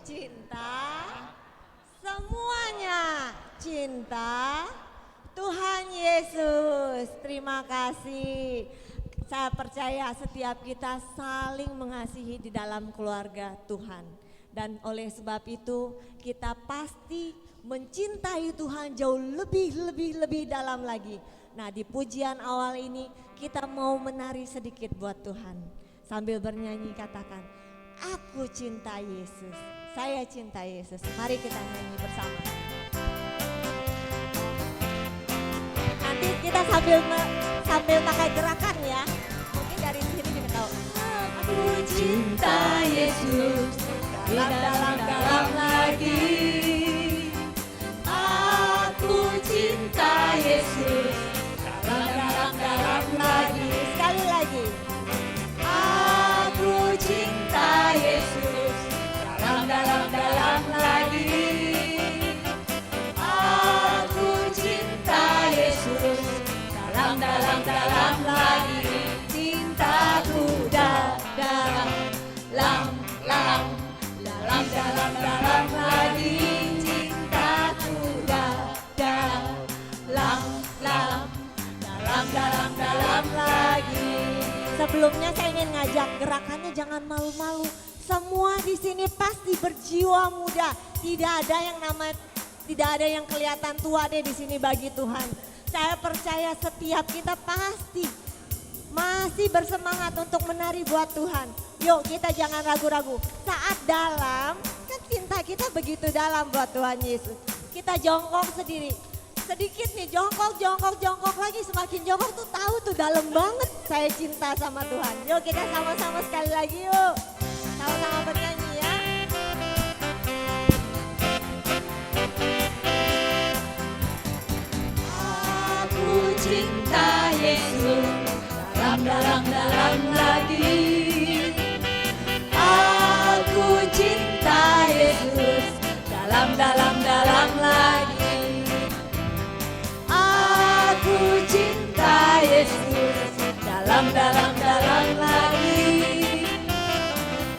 cinta, semuanya cinta. Tuhan Yesus, terima kasih. Saya percaya setiap kita saling mengasihi di dalam keluarga Tuhan. Dan oleh sebab itu kita pasti mencintai Tuhan jauh lebih dalam lagi. Nah, di pujian awal ini kita mau menari sedikit buat Tuhan. Sambil bernyanyi katakan, aku cinta Yesus, saya cinta Yesus. Mari kita nyanyi bersama. Nanti kita sambil pakai gerakan ya. Mungkin dari sini kita tahu. Aku cinta Yesus, dalam lagi. Aku cinta Yesus, dalam lagi. Sekali lagi. Aku cinta Yesus, dalam lagi. Aku cinta Yesus, dalam lagi. Cintaku dalam lagi. Cintaku dalam lagi. Sebelumnya saya ingin ngajak gerakannya jangan malu-malu. Semua di sini pasti berjiwa muda. Tidak ada yang kelihatan tua deh di sini bagi Tuhan. Saya percaya setiap kita pasti masih bersemangat untuk menari buat Tuhan. Yuk kita jangan ragu-ragu. Saat dalam, kan cinta kita begitu dalam buat Tuhan Yesus. Kita jongkok sendiri. Sedikit nih jongkok lagi, semakin jongkok tuh tahu tuh dalam banget saya cinta sama Tuhan. Yuk kita sama-sama sekali lagi yuk. Sama-sama bernyanyi ya. Aku cinta Yesus, dalam lagi. Aku cinta Yesus, dalam lagi. Aku cinta Yesus, dalam lagi.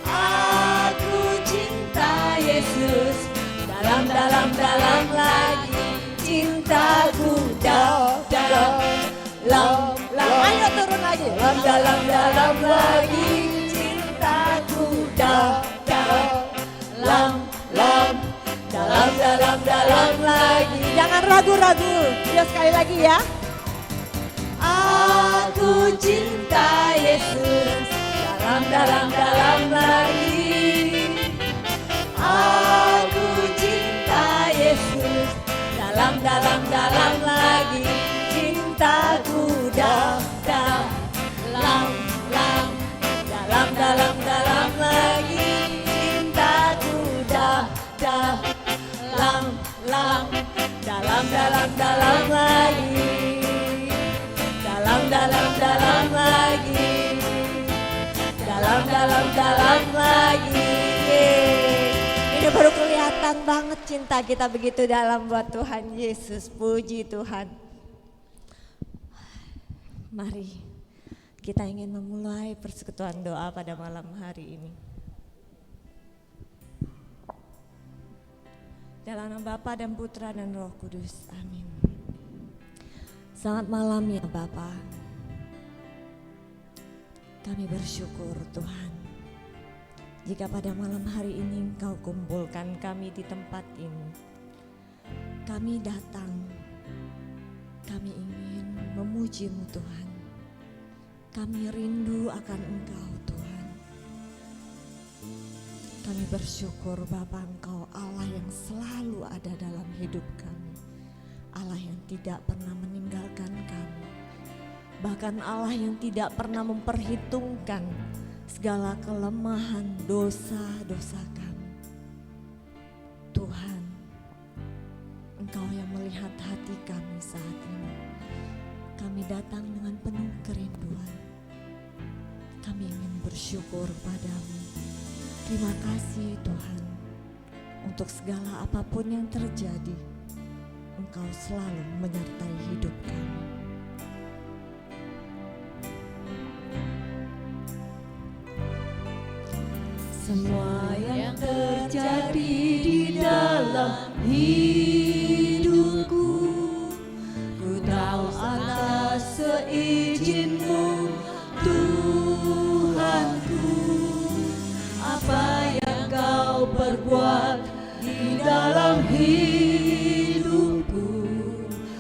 Aku cinta Yesus, dalam lagi. Cintaku dalam. Ayo turun lagi. Dalam lagi. Cintaku dalam lagi. Jangan ragu-ragu. Yuk sekali lagi ya. Aku cinta Yesus, dalam lagi. Aku cinta Yesus, dalam lagi. Cintaku dalam lagi. Cintaku dalam lagi. Dalam lagi. Dalam lagi. Ini baru kelihatan banget cinta kita begitu dalam buat Tuhan Yesus. Puji Tuhan. Mari kita ingin memulai persekutuan doa pada malam hari ini. Dalam nama Bapa dan Putra dan Roh Kudus. Amin. Selamat malam ya Bapa. Kami bersyukur Tuhan. Jika pada malam hari ini Engkau kumpulkan kami di tempat ini. Kami datang. Kami ingin memuji-Mu Tuhan. Kami rindu akan Engkau Tuhan. Kami bersyukur Bapa Engkau Allah yang selalu ada dalam hidup kami. Allah yang tidak pernah meninggalkan kami. Bahkan Allah yang tidak pernah memperhitungkan segala kelemahan dosa-dosa kami. Tuhan, Engkau yang melihat hati kami saat ini. Kami datang dengan penuh kerinduan. Kami ingin bersyukur padamu. Terima kasih Tuhan untuk segala apapun yang terjadi. Engkau selalu menyertai hidup kami. Semua yang terjadi di dalam hidupku, ku tahu atas seizin-Mu Tuhanku, apa yang Kau perbuat di dalam hidupku,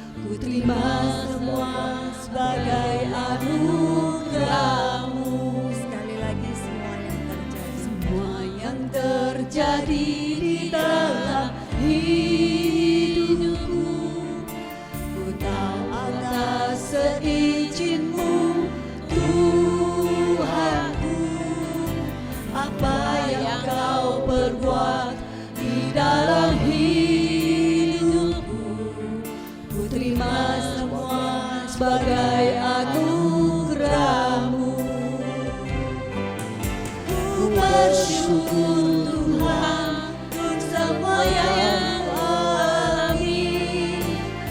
ku terima semua sebagai anugerah-Mu. Sekali lagi Semua yang terjadi di dalam hidupku, ku tahu atas seizin-Mu Tuhanku, apa yang Kau perbuat di dalam hidupku, ku terima semua sebagai anugerah-Mu. Ku bersyukur Tuhan untuk semua yang Kau alami.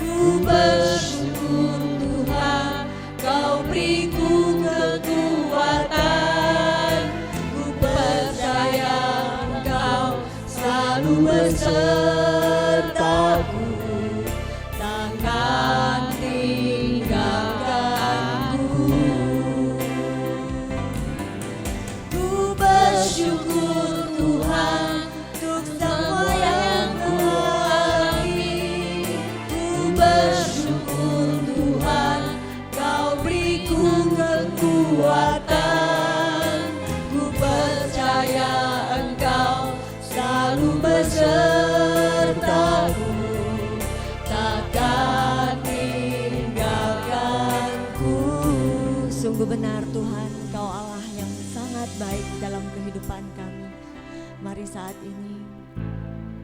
Ku bersyukur Tuhan Kau beriku kekuatan. Ku percaya Engkau selalu besertaku, takkan tinggalkanku. Ku bersyukur Tuhan untuk semua yang Ku alami. Ku bersyukur Tuhan Kau beriku kekuatan. Ku percaya Engkau selalu besertaku, takkan tinggalkanku. Sungguh benar Tuhan, Kau Allah yang sangat baik dalam kehidupan kami. Mari saat ini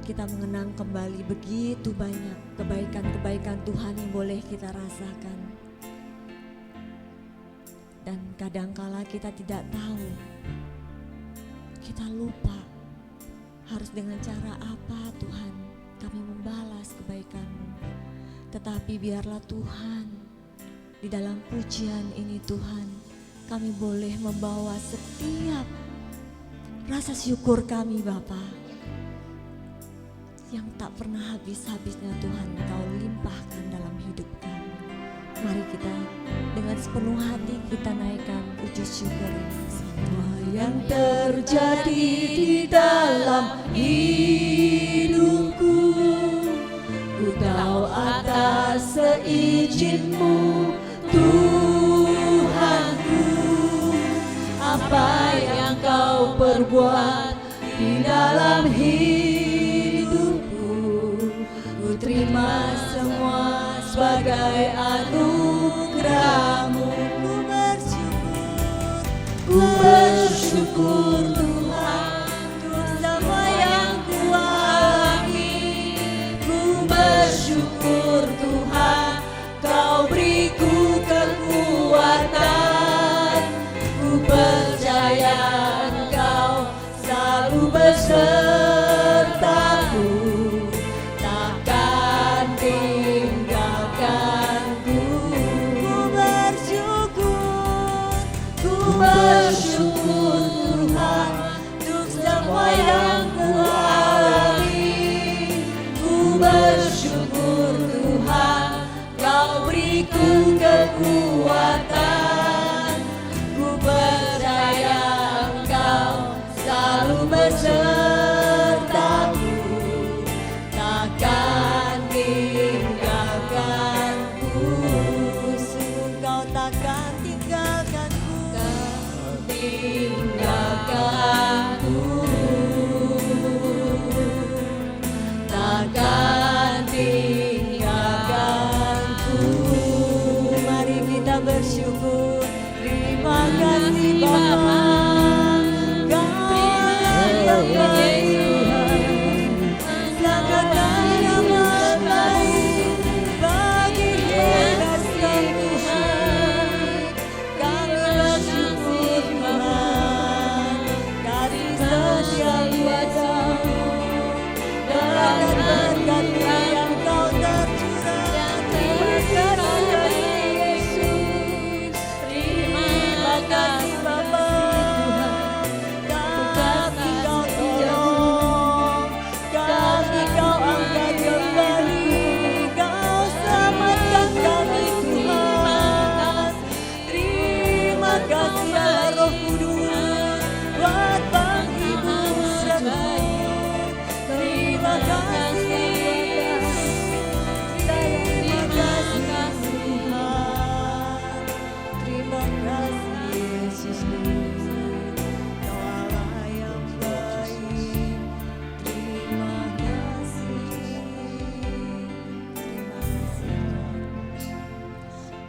kita mengenang kembali begitu banyak kebaikan-kebaikan Tuhan yang boleh kita rasakan. Dan kadangkala kita tidak tahu, kita lupa harus dengan cara apa Tuhan kami membalas kebaikan-Mu. Tetapi biarlah Tuhan, di dalam pujian ini Tuhan, kami boleh membawa setiap rasa syukur kami Bapa, yang tak pernah habis-habisnya Tuhan Kau limpahkan dalam hidup kami. Mari kita dengan sepenuh hati kita naikkan puji syukur ini. Semua yang terjadi di dalam hidupku, ku tahu atas seizin-Mu Tuhanku, apa yang Kau perbuat di dalam hidupku, ku terima semua sebagai anugerah-Mu. Ku bersyukur Tuhan untuk semua yang Ku alami. Ku bersyukur Tuhan Kau beriku kekuatan. Ku percaya Engkau selalu besertaku, takkan tinggalkanku.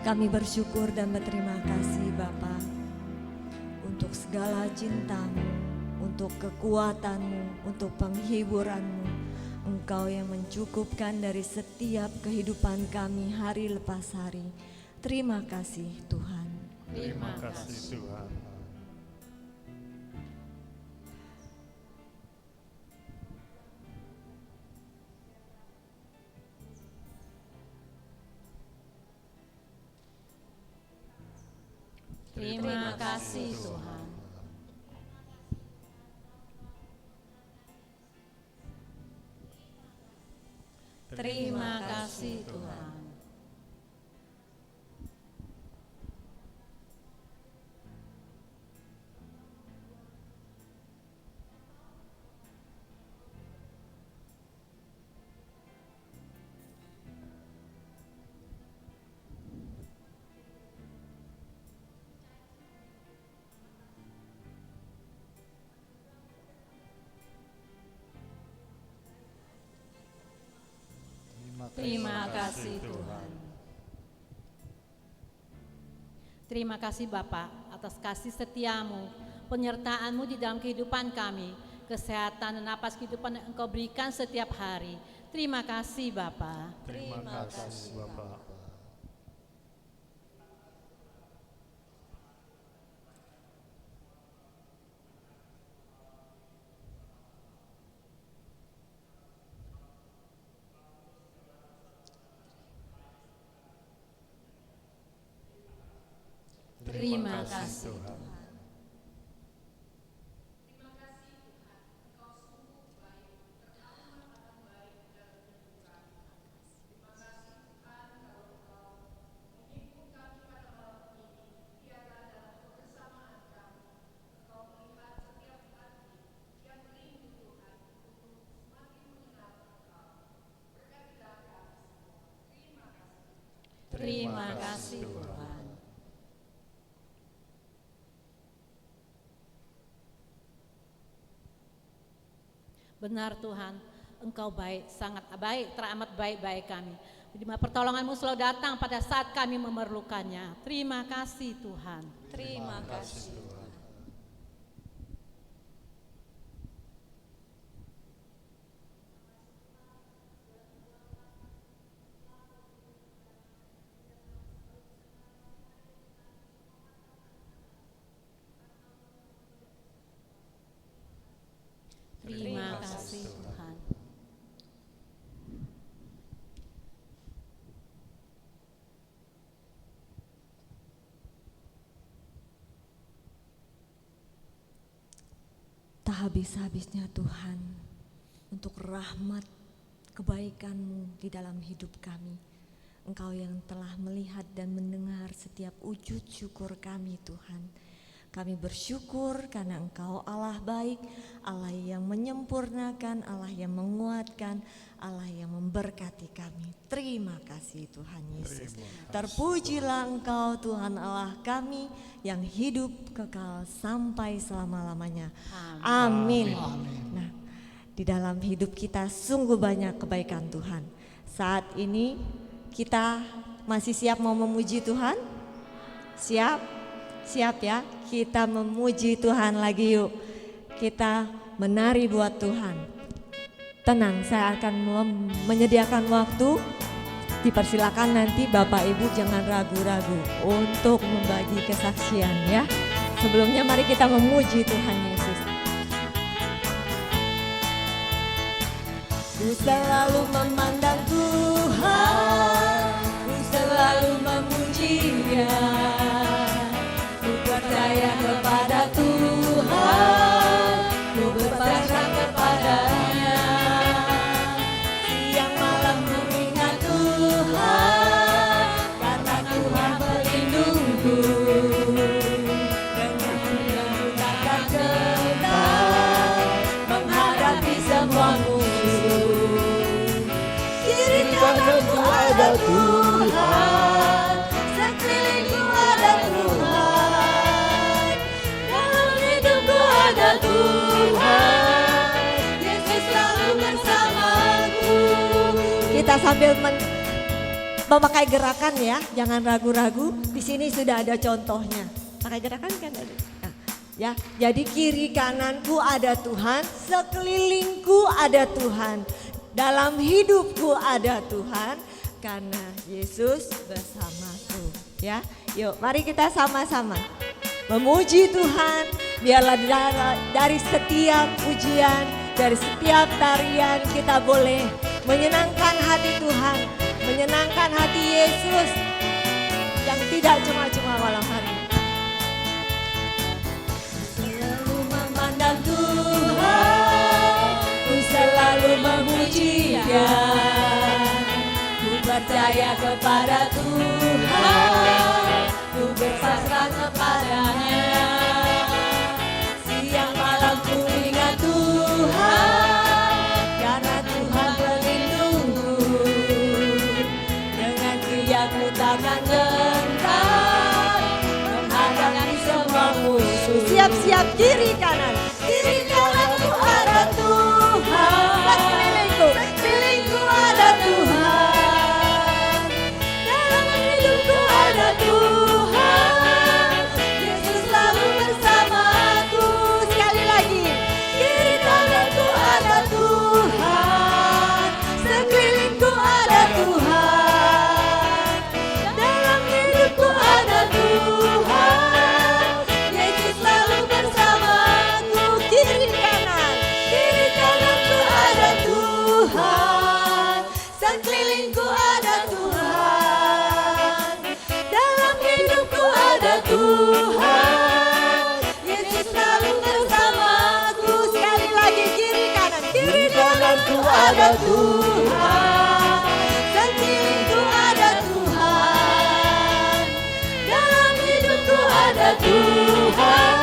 Kami bersyukur dan berterima kasih Bapa untuk segala cinta-Mu, untuk kekuatan-Mu, untuk penghiburan-Mu. Engkau yang mencukupkan dari setiap kehidupan kami hari lepas hari. Terima kasih Tuhan. Terima kasih Tuhan. Terima kasih Tuhan. Terima kasih Tuhan. Terima kasih Tuhan. Terima kasih Bapa atas kasih setia-Mu, penyertaan-Mu di dalam kehidupan kami, kesehatan dan napas kehidupan yang Engkau berikan setiap hari. Terima kasih Bapa. Terima kasih Bapa. Terima kasih Tuhan. Terima kasih Tuhan. Benar Tuhan, Engkau baik, sangat baik, teramat baik kami. Di mana pertolongan-Mu selalu datang pada saat kami memerlukannya. Terima kasih Tuhan. Terima kasih. Terima kasih Tuhan. Tak habis-habisnya Tuhan untuk rahmat kebaikan-Mu di dalam hidup kami. Engkau yang telah melihat dan mendengar setiap wujud syukur kami Tuhan. Kami bersyukur karena Engkau Allah baik, Allah yang menyempurnakan, Allah yang menguatkan, Allah yang memberkati kami. Terima kasih Tuhan Yesus. Terpujilah Engkau Tuhan Allah kami yang hidup kekal sampai selama-lamanya. Amin. Nah, di dalam hidup kita sungguh banyak kebaikan Tuhan. Saat ini kita masih siap mau memuji Tuhan? Siap? Siap ya, kita memuji Tuhan lagi yuk. Kita menari buat Tuhan. Tenang, saya akan menyediakan waktu. Dipersilakan nanti Bapak Ibu jangan ragu-ragu untuk membagi kesaksian ya. Sebelumnya mari kita memuji Tuhan Yesus. Ku selalu memandang Tuhan, ku selalu memuji-Nya. Percaya kepada Tuhan, ku berpasrah kepada-Nya. Siang malam ku ingat Tuhan, karena Tuhan pelindungku. Dengan Dia ku takkan gentar menghadapi semua musuh. ada Tuhan, sekelilingku ada Tuhan, dalam hidupku ada Tuhan, Yesus selalu bersamaku. Kita sambil memakai gerakan ya, jangan ragu-ragu. Di sini sudah ada contohnya. Pakai gerakan kan ada. Nah, ya, jadi kiri kananku ada Tuhan, sekelilingku ada Tuhan, dalam hidupku ada Tuhan, karena Yesus bersamaku. Ya, yuk, mari kita sama-sama memuji Tuhan. Biarlah dari setiap pujian, dari setiap tarian kita boleh menyenangkan hati Tuhan, menyenangkan hati Yesus yang tidak cuma-cuma malam hari. Selalu memandang Tuhan, ku selalu memuji Dia, ku percaya kepada Tuhan, ku berpasrah kepadanya. Siang malam ku ingat Tuhan, karena Tuhan pelindungku. Dengan Dia ku takkan gentar menghadapi semua musuh. Siap-siap kiri kanan, kiri kananku ada Tuhan, sekelilingku ada Tuhan, dalam hidupku ada Tuhan, Yesus selalu bersamaku. Sekali lagi, kiri kananku ada Tuhan, sekelilingku ada Tuhan, dalam hidupku ada Tuhan, Yesus selalu bersamaku. Kiri kananku ada Tuhan, sekelilingku ada Tuhan, dalam hidupku ada Tuhan, Yesus selalu bersamaku. Sekali lagi, kiri kananku ada Tuhan, sekelilingku ada Tuhan, dalam hidupku ada Tuhan,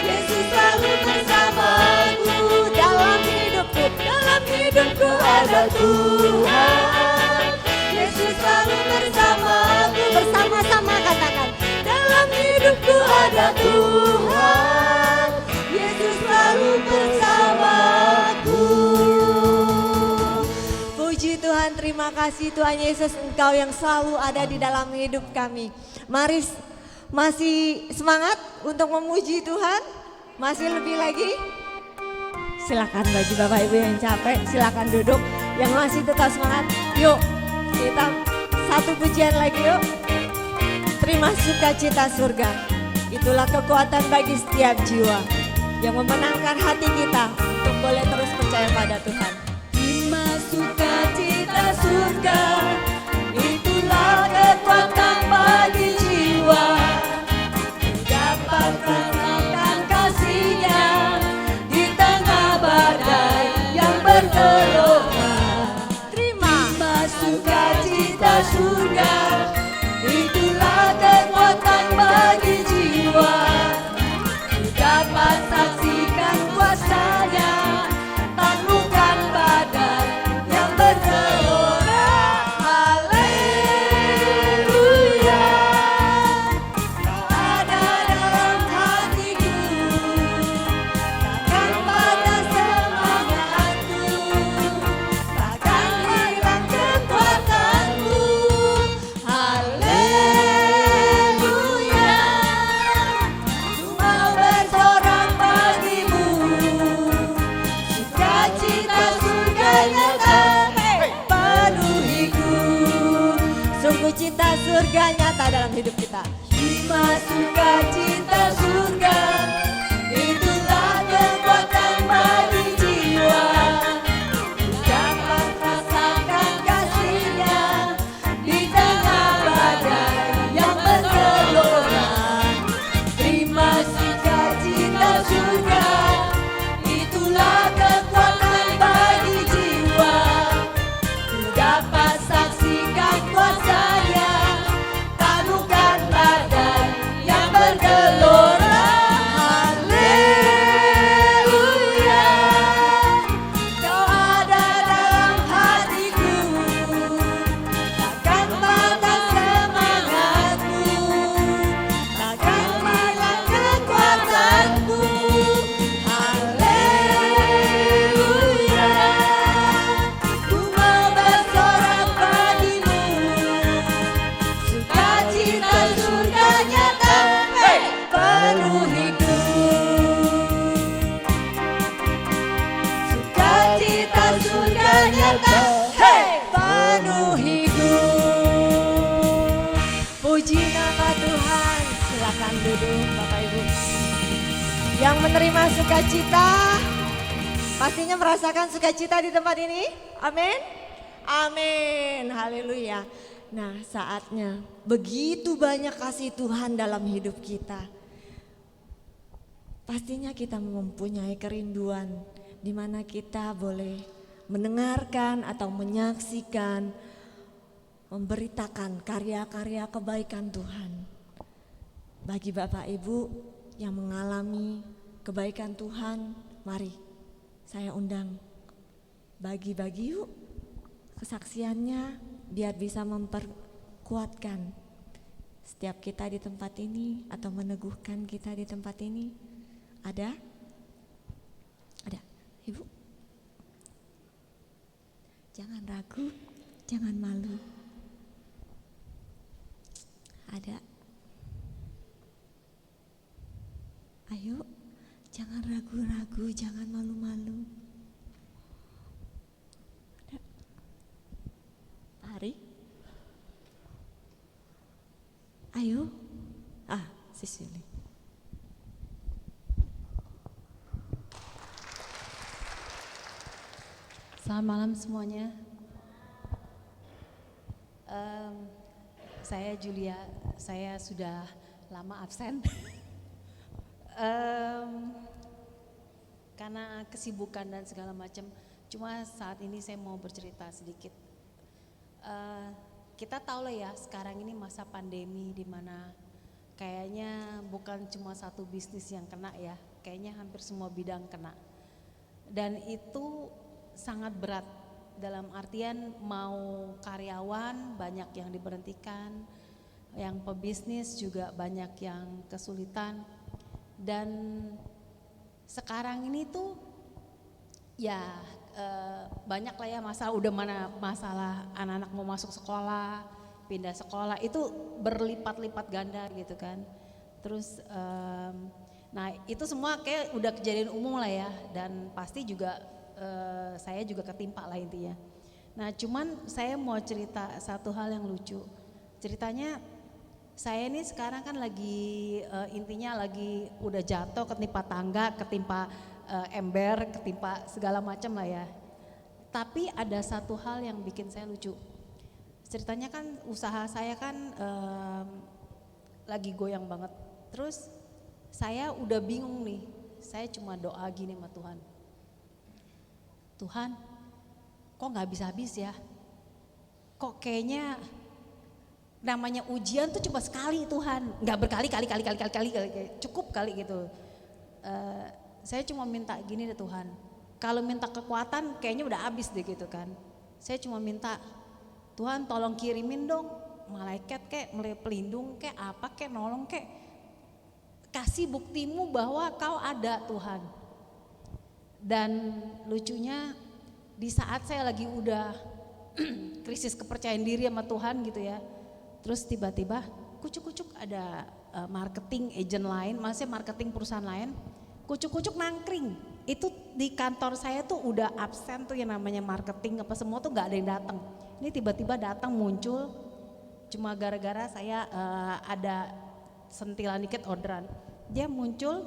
Yesus selalu bersamaku. Dalam hidupku ada Tuhan, Yesus selalu bersamaku. Bersama-sama katakan, dalam hidupku ada Tuhan, Yesus selalu bersamaku. Puji Tuhan, terima kasih Tuhan Yesus, Engkau yang selalu ada di dalam hidup kami. Mari, masih semangat untuk memuji Tuhan? Masih lebih lagi? Silakan bagi Bapak Ibu yang capek, silakan duduk. Yang masih tetap semangat, yuk kita satu pujian lagi yuk. Terima sukacita surga, itulah kekuatan bagi setiap jiwa yang memenangkan hati kita untuk boleh terus percaya pada Tuhan. Terima sukacita surga, itulah kekuatan bagi jiwa, dapat rasakan kasih-Nya di tengah badai yang bergelora. Terima sukacita surga, itulah kekuatan bagi jiwa, dapat saksikan kuasa-Nya, taklukkan badai yang bergelora. Haleluya, Kau ada dalam hatiku, takkan patah semangatku, takkan hilang kekuatanku. Haleluya, ku mau bersorak bagimu, sukacita surga nyata penuhiku. Sungguh cinta surga nyata dalam hidup kita. Terima sukacita surga, itulah kekuatan bagi jiwa, dapat rasakan kasih-Nya di tengah badai yang bergelora. Terima sukacita surga, itulah kekuatan bagi jiwa, dapat saksikan kuasa-Nya, taklukkan badai yang bergelora. menerima sukacita? Pastinya merasakan sukacita di tempat ini? Amin? Amin, haleluya. Nah, saatnya begitu banyak kasih Tuhan dalam hidup kita. Pastinya kita mempunyai kerinduan di mana kita boleh mendengarkan atau menyaksikan, memberitakan karya-karya kebaikan Tuhan. Bagi Bapak Ibu yang mengalami kebaikan Tuhan, mari saya undang bagi-bagi yuk kesaksiannya biar bisa memperkuatkan setiap kita di tempat ini atau meneguhkan kita di tempat ini. Ada? Ada, Ibu? Jangan ragu, jangan malu. Ada? Ayo, jangan ragu-ragu, jangan malu-malu. Ada? Hari? Ayo. Sisili. Selamat malam semuanya. Saya Julia, saya sudah lama absen. Karena kesibukan dan segala macam. Cuma saat ini saya mau bercerita sedikit. Kita tahu lah ya, sekarang ini masa pandemi di mana kayaknya bukan cuma satu bisnis yang kena ya, kayaknya hampir semua bidang kena. Dan itu sangat berat dalam artian mau karyawan banyak yang diberhentikan, yang pebisnis juga banyak yang kesulitan. Dan sekarang ini tuh ya banyak lah ya masalah anak-anak mau masuk sekolah, pindah sekolah itu berlipat-lipat ganda gitu kan. Terus nah itu semua kayak udah kejadian umum lah ya, dan pasti juga saya juga ketimpa lah intinya. Nah cuman saya mau cerita satu hal yang lucu. Ceritanya saya ini sekarang kan lagi intinya lagi udah jatuh, ketimpa tangga, ketimpa ember, ketimpa segala macam lah ya. Tapi ada satu hal yang bikin saya lucu. Ceritanya kan usaha saya kan lagi goyang banget. Terus saya udah bingung nih, saya cuma doa gini sama Tuhan. Tuhan, kok gak habis-habis ya? Kok kayaknya namanya ujian tuh cuma sekali Tuhan, gak berkali-kali, cukup kali gitu. Saya cuma minta gini deh Tuhan, kalau minta kekuatan kayaknya udah habis deh gitu kan. Saya cuma minta, Tuhan tolong kirimin dong malaikat kek, pelindung kek, apa kek, nolong kek. Kasih buktimu bahwa kau ada Tuhan. Dan lucunya di saat saya lagi udah krisis kepercayaan diri sama Tuhan gitu ya. Terus tiba-tiba kucuk-kucuk ada marketing agent lain, maksudnya marketing perusahaan lain, kucuk-kucuk nangkring. Itu di kantor saya tuh udah absen tuh yang namanya marketing apa semua tuh gak ada yang datang. Ini tiba-tiba datang muncul cuma gara-gara saya ada sentilan dikit orderan. Dia muncul,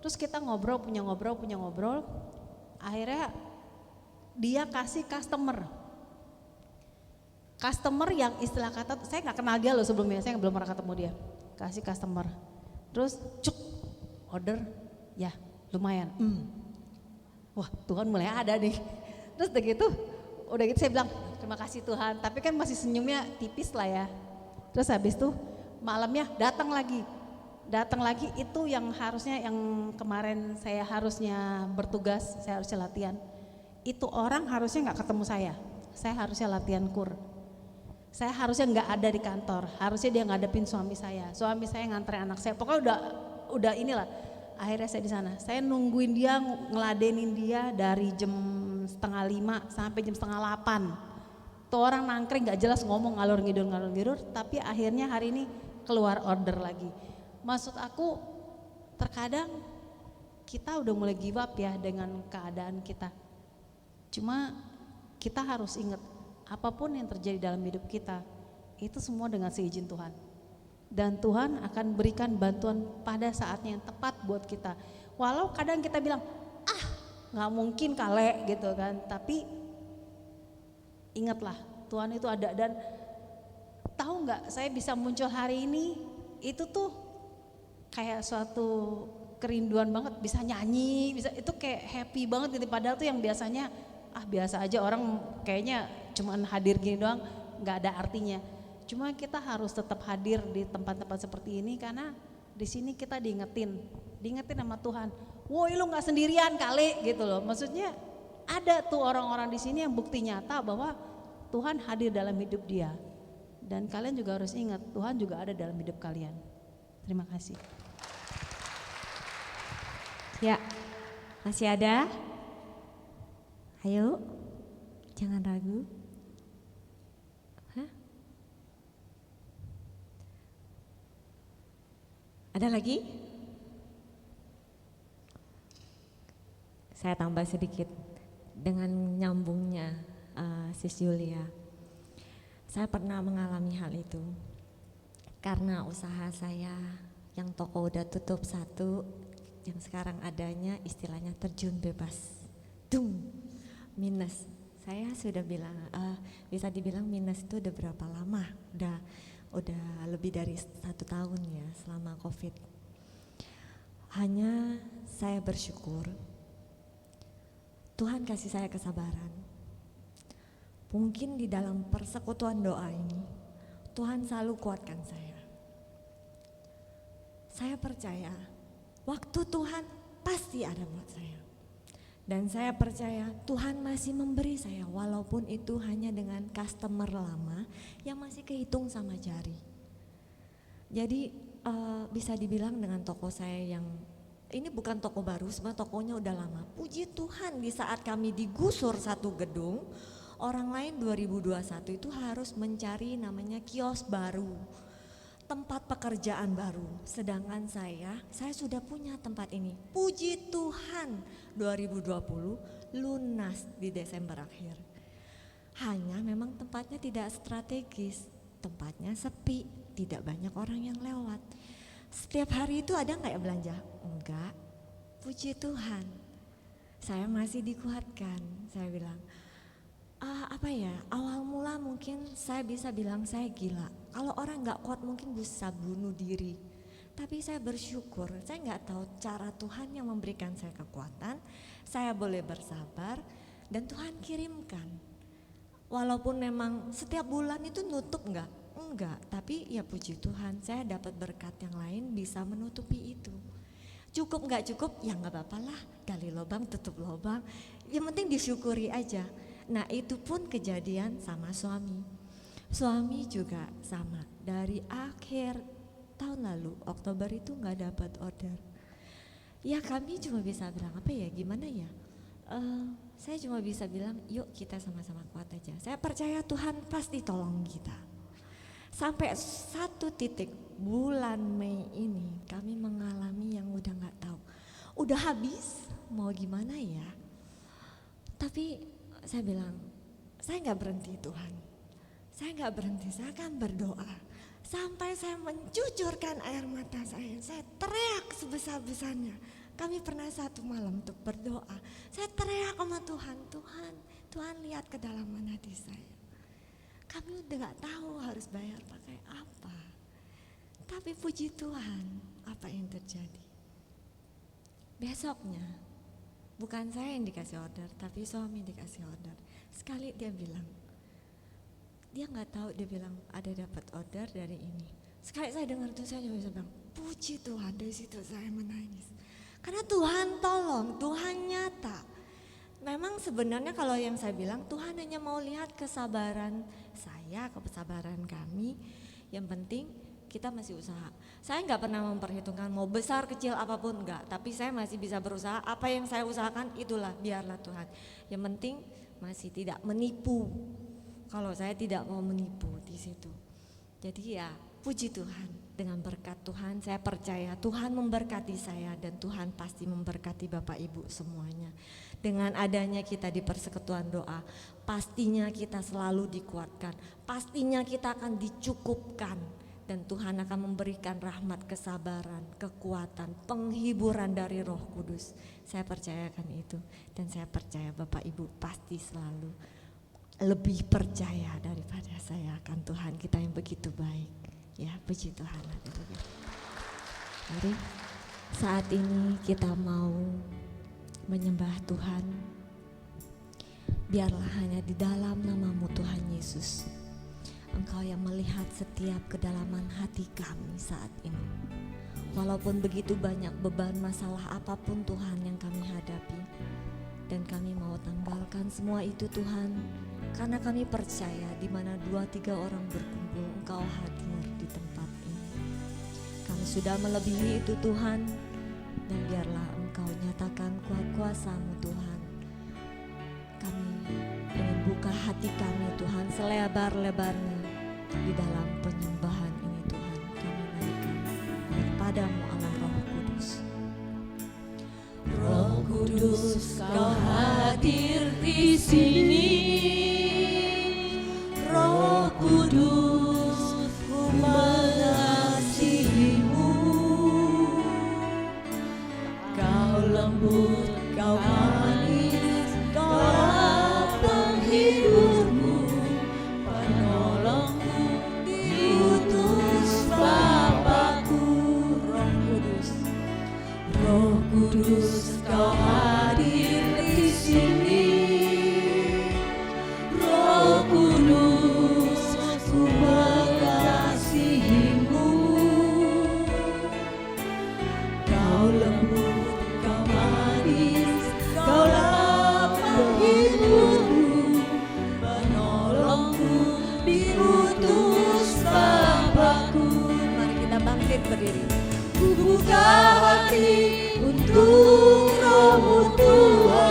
terus kita ngobrol, punya ngobrol. Akhirnya dia kasih customer yang istilah kata, saya gak kenal dia loh sebelumnya, saya belum pernah ketemu dia. Kasih customer, terus cuk, order, ya lumayan. Wah Tuhan mulai ada nih. Terus udah gitu saya bilang terima kasih Tuhan, tapi kan masih senyumnya tipis lah ya. Terus habis itu malamnya datang lagi itu yang harusnya, yang kemarin saya harusnya bertugas, saya harusnya latihan. Itu orang harusnya gak ketemu saya harusnya latihan kur. Saya harusnya gak ada di kantor, harusnya dia ngadepin suami saya nganterin anak saya. Pokoknya udah inilah. Akhirnya saya di sana, saya nungguin dia, ngeladenin dia dari jam 4:30 sampai jam 7:30. Tuh orang nangkring gak jelas ngomong ngalur ngidur, tapi akhirnya hari ini keluar order lagi. Maksud aku terkadang kita udah mulai give up ya dengan keadaan kita. Cuma kita harus ingat apapun yang terjadi dalam hidup kita itu semua dengan seizin Tuhan. Dan Tuhan akan berikan bantuan pada saatnya yang tepat buat kita. Walau kadang kita bilang, ah nggak mungkin kali gitu kan, tapi ingatlah Tuhan itu ada. Dan tahu nggak, saya bisa muncul hari ini itu tuh kayak suatu kerinduan banget, bisa nyanyi, bisa itu kayak happy banget gitu. Padahal tuh yang biasanya biasa aja, orang kayaknya cuman hadir gini doang nggak ada artinya. Cuma kita harus tetap hadir di tempat-tempat seperti ini karena di sini kita diingetin sama Tuhan. Woi lu nggak sendirian kali gitu loh. Maksudnya ada tuh orang-orang di sini yang bukti nyata bahwa Tuhan hadir dalam hidup dia. Dan kalian juga harus ingat Tuhan juga ada dalam hidup kalian. Terima kasih. Ya, masih ada? Ayo, jangan ragu. Hah? Ada lagi? Saya tambah sedikit dengan nyambungnya Sis Julia. Saya pernah mengalami hal itu. Karena usaha saya yang toko udah tutup satu, yang sekarang adanya istilahnya terjun bebas. Minus. Saya sudah bilang, bisa dibilang minus itu udah berapa lama? Udah lebih dari 1 tahun ya selama COVID. Hanya saya bersyukur Tuhan kasih saya kesabaran. Mungkin di dalam persekutuan doa ini Tuhan selalu kuatkan saya. Saya percaya waktu Tuhan pasti ada buat saya. Dan saya percaya Tuhan masih memberi saya walaupun itu hanya dengan customer lama yang masih kehitung sama jari. Jadi bisa dibilang dengan toko saya yang ini bukan toko baru, sebenarnya tokonya udah lama. Puji Tuhan di saat kami digusur satu gedung, orang lain 2021 itu harus mencari namanya kios baru, tempat pekerjaan baru. Sedangkan saya sudah punya tempat ini. Puji Tuhan 2020 lunas di Desember akhir. Hanya memang tempatnya tidak strategis, tempatnya sepi, tidak banyak orang yang lewat. Setiap hari itu ada nggak ya belanja? Enggak. Puji Tuhan, saya masih dikuatkan. Saya bilang, awal mula mungkin saya bisa bilang saya gila. Kalau orang nggak kuat mungkin bisa bunuh diri. Tapi saya bersyukur, saya nggak tahu cara Tuhan yang memberikan saya kekuatan. Saya boleh bersabar dan Tuhan kirimkan. Walaupun memang setiap bulan itu nutup enggak, tapi ya puji Tuhan saya dapat berkat yang lain bisa menutupi itu. Cukup nggak cukup ya nggak apa-apa lah, gali lubang tutup lubang, yang penting disyukuri aja. Nah itu pun kejadian sama suami. Suami juga sama, dari akhir tahun lalu Oktober itu nggak dapat order. Ya kami cuma bisa bilang gimana ya, saya cuma bisa bilang yuk kita sama-sama kuat aja. Saya percaya Tuhan pasti tolong kita. Sampai satu titik bulan Mei ini kami mengalami yang udah nggak tahu, udah habis mau gimana ya. Tapi saya bilang saya nggak berhenti Tuhan, saya nggak berhenti, saya akan berdoa sampai saya mencucurkan air mata saya teriak sebesar-besarnya. Kami pernah satu malam untuk berdoa, saya teriak sama Tuhan lihat kedalaman hati saya. Kami udah gak tahu harus bayar pakai apa. Tapi puji Tuhan, apa yang terjadi? Besoknya, bukan saya yang dikasih order, tapi suami dikasih order. Sekali dia bilang, dia gak tahu, dia bilang ada dapat order dari ini. Sekali saya dengar itu saya juga bisa bilang, puji Tuhan, dari situ saya menangis. Karena Tuhan tolong, Tuhan nyata. Memang sebenarnya kalau yang saya bilang Tuhan hanya mau lihat kesabaran saya, kesabaran kami. Yang penting kita masih usaha. Saya nggak pernah memperhitungkan mau besar kecil apapun enggak, tapi saya masih bisa berusaha. Apa yang saya usahakan itulah biarlah Tuhan. Yang penting masih tidak menipu. Kalau saya tidak mau menipu di situ. Jadi ya puji Tuhan. Dengan berkat Tuhan saya percaya Tuhan memberkati saya dan Tuhan pasti memberkati Bapak Ibu semuanya. Dengan adanya kita di persekutuan doa, pastinya kita selalu dikuatkan, pastinya kita akan dicukupkan Dan Tuhan akan memberikan rahmat, kesabaran, kekuatan, penghiburan dari Roh Kudus. Saya percayakan itu, dan saya percaya Bapak Ibu pasti selalu lebih percaya daripada saya akan Tuhan kita yang begitu baik. Ya, puji Tuhan. Mari saat ini kita mau menyembah Tuhan. Biarlah hanya di dalam nama-Mu Tuhan Yesus, Engkau yang melihat setiap kedalaman hati kami saat ini. Walaupun begitu banyak beban masalah apapun Tuhan yang kami hadapi, dan kami mau tanggalkan semua itu Tuhan, karena kami percaya di mana 2-3 orang berkumpul Engkau hadir di tempat ini. Kami sudah melebihi itu Tuhan, dan biarlah Engkau nyatakan kuasa-Mu Tuhan. Kami ingin buka hati kami Tuhan selebar-lebarnya di dalam penyembahan ini Tuhan. Kami naikkan kepadamu Allah Roh Kudus. Roh Kudus, Kau hadir di sini. Roh Kudus, ku mengasihimu. Kau lembut, Kau manis, Kau penghiburku, penolongku, diutus Bapakku. Roh Kudus, Roh Kudus, Kau hadir di sini. Roh Kudus, ku mengasihimu. Kau lembut, Kau manis, Kaulah penghiburku, penolongku, diutus Bapakku. Mari kita bangkit berdiri. Ku buka hati untuk Roh-Mu Tuhan.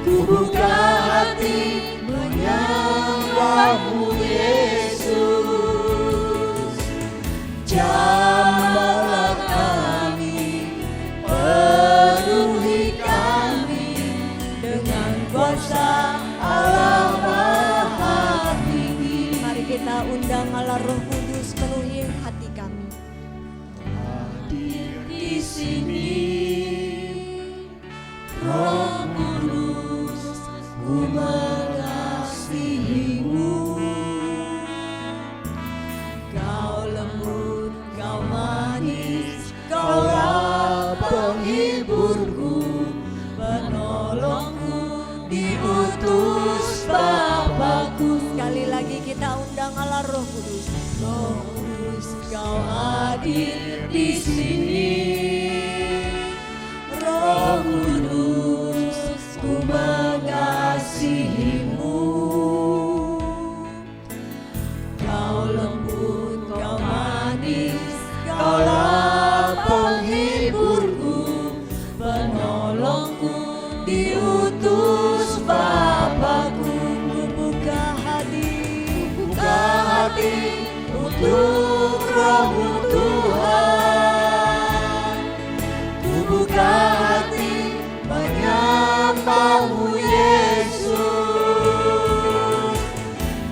Ku buka hati menyembah-Mu Yesus. Jamahlah kami, penuhi kami dengan kuasa Allah Maha Tinggi. Mari kita undang Allah Roh Kudus penuhi hati kami. Hadir di sini, Roh Kudus, ku mengasihimu. Kau lembut, Kau manis, Kaulah penghiburku, penolongku, diutus Bapakku. Sekali lagi kita undang Allah Roh Kudus. Roh Kudus, Kau hadir di sini. Roh Kudus, ku mengasihimu. Kau lembut, Kau manis, Kaulah penghiburku, penolongku, diutus Bapakku. Buka hati untuk Roh-Mu Tuhan. Ku buka hati menyembah-Mu Yesus.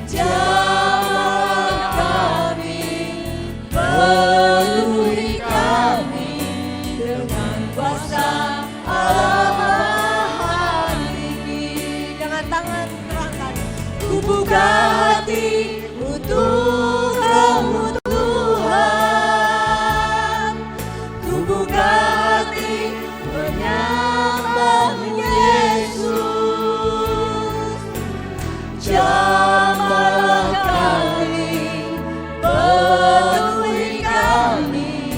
Jamahlah kami, penuhi kami dengan kuasa Allah Maha Tinggi. Dengan tangan terangkat. Ku buka hati untuk Roh-Mu Tuhan. Ku buka hati menyembah-Mu Yesus. Jamahlah kami, penuhi kami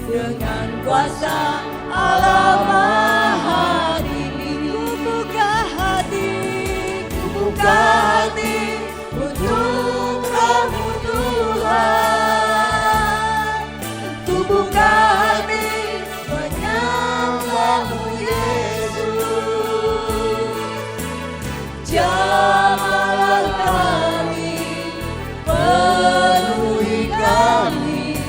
dengan kuasa Allah Maha Tinggi. Ku buka hati untuk Roh-Mu Tuhan. Ku buka hati menyembah-Mu Yesus. Jamahlah kami, penuhi kami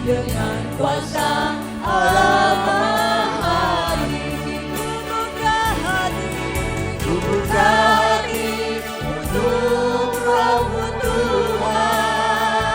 dengan kuasa Allah Maha Tinggi. Ku buka hati untuk Roh-Mu Tuhan.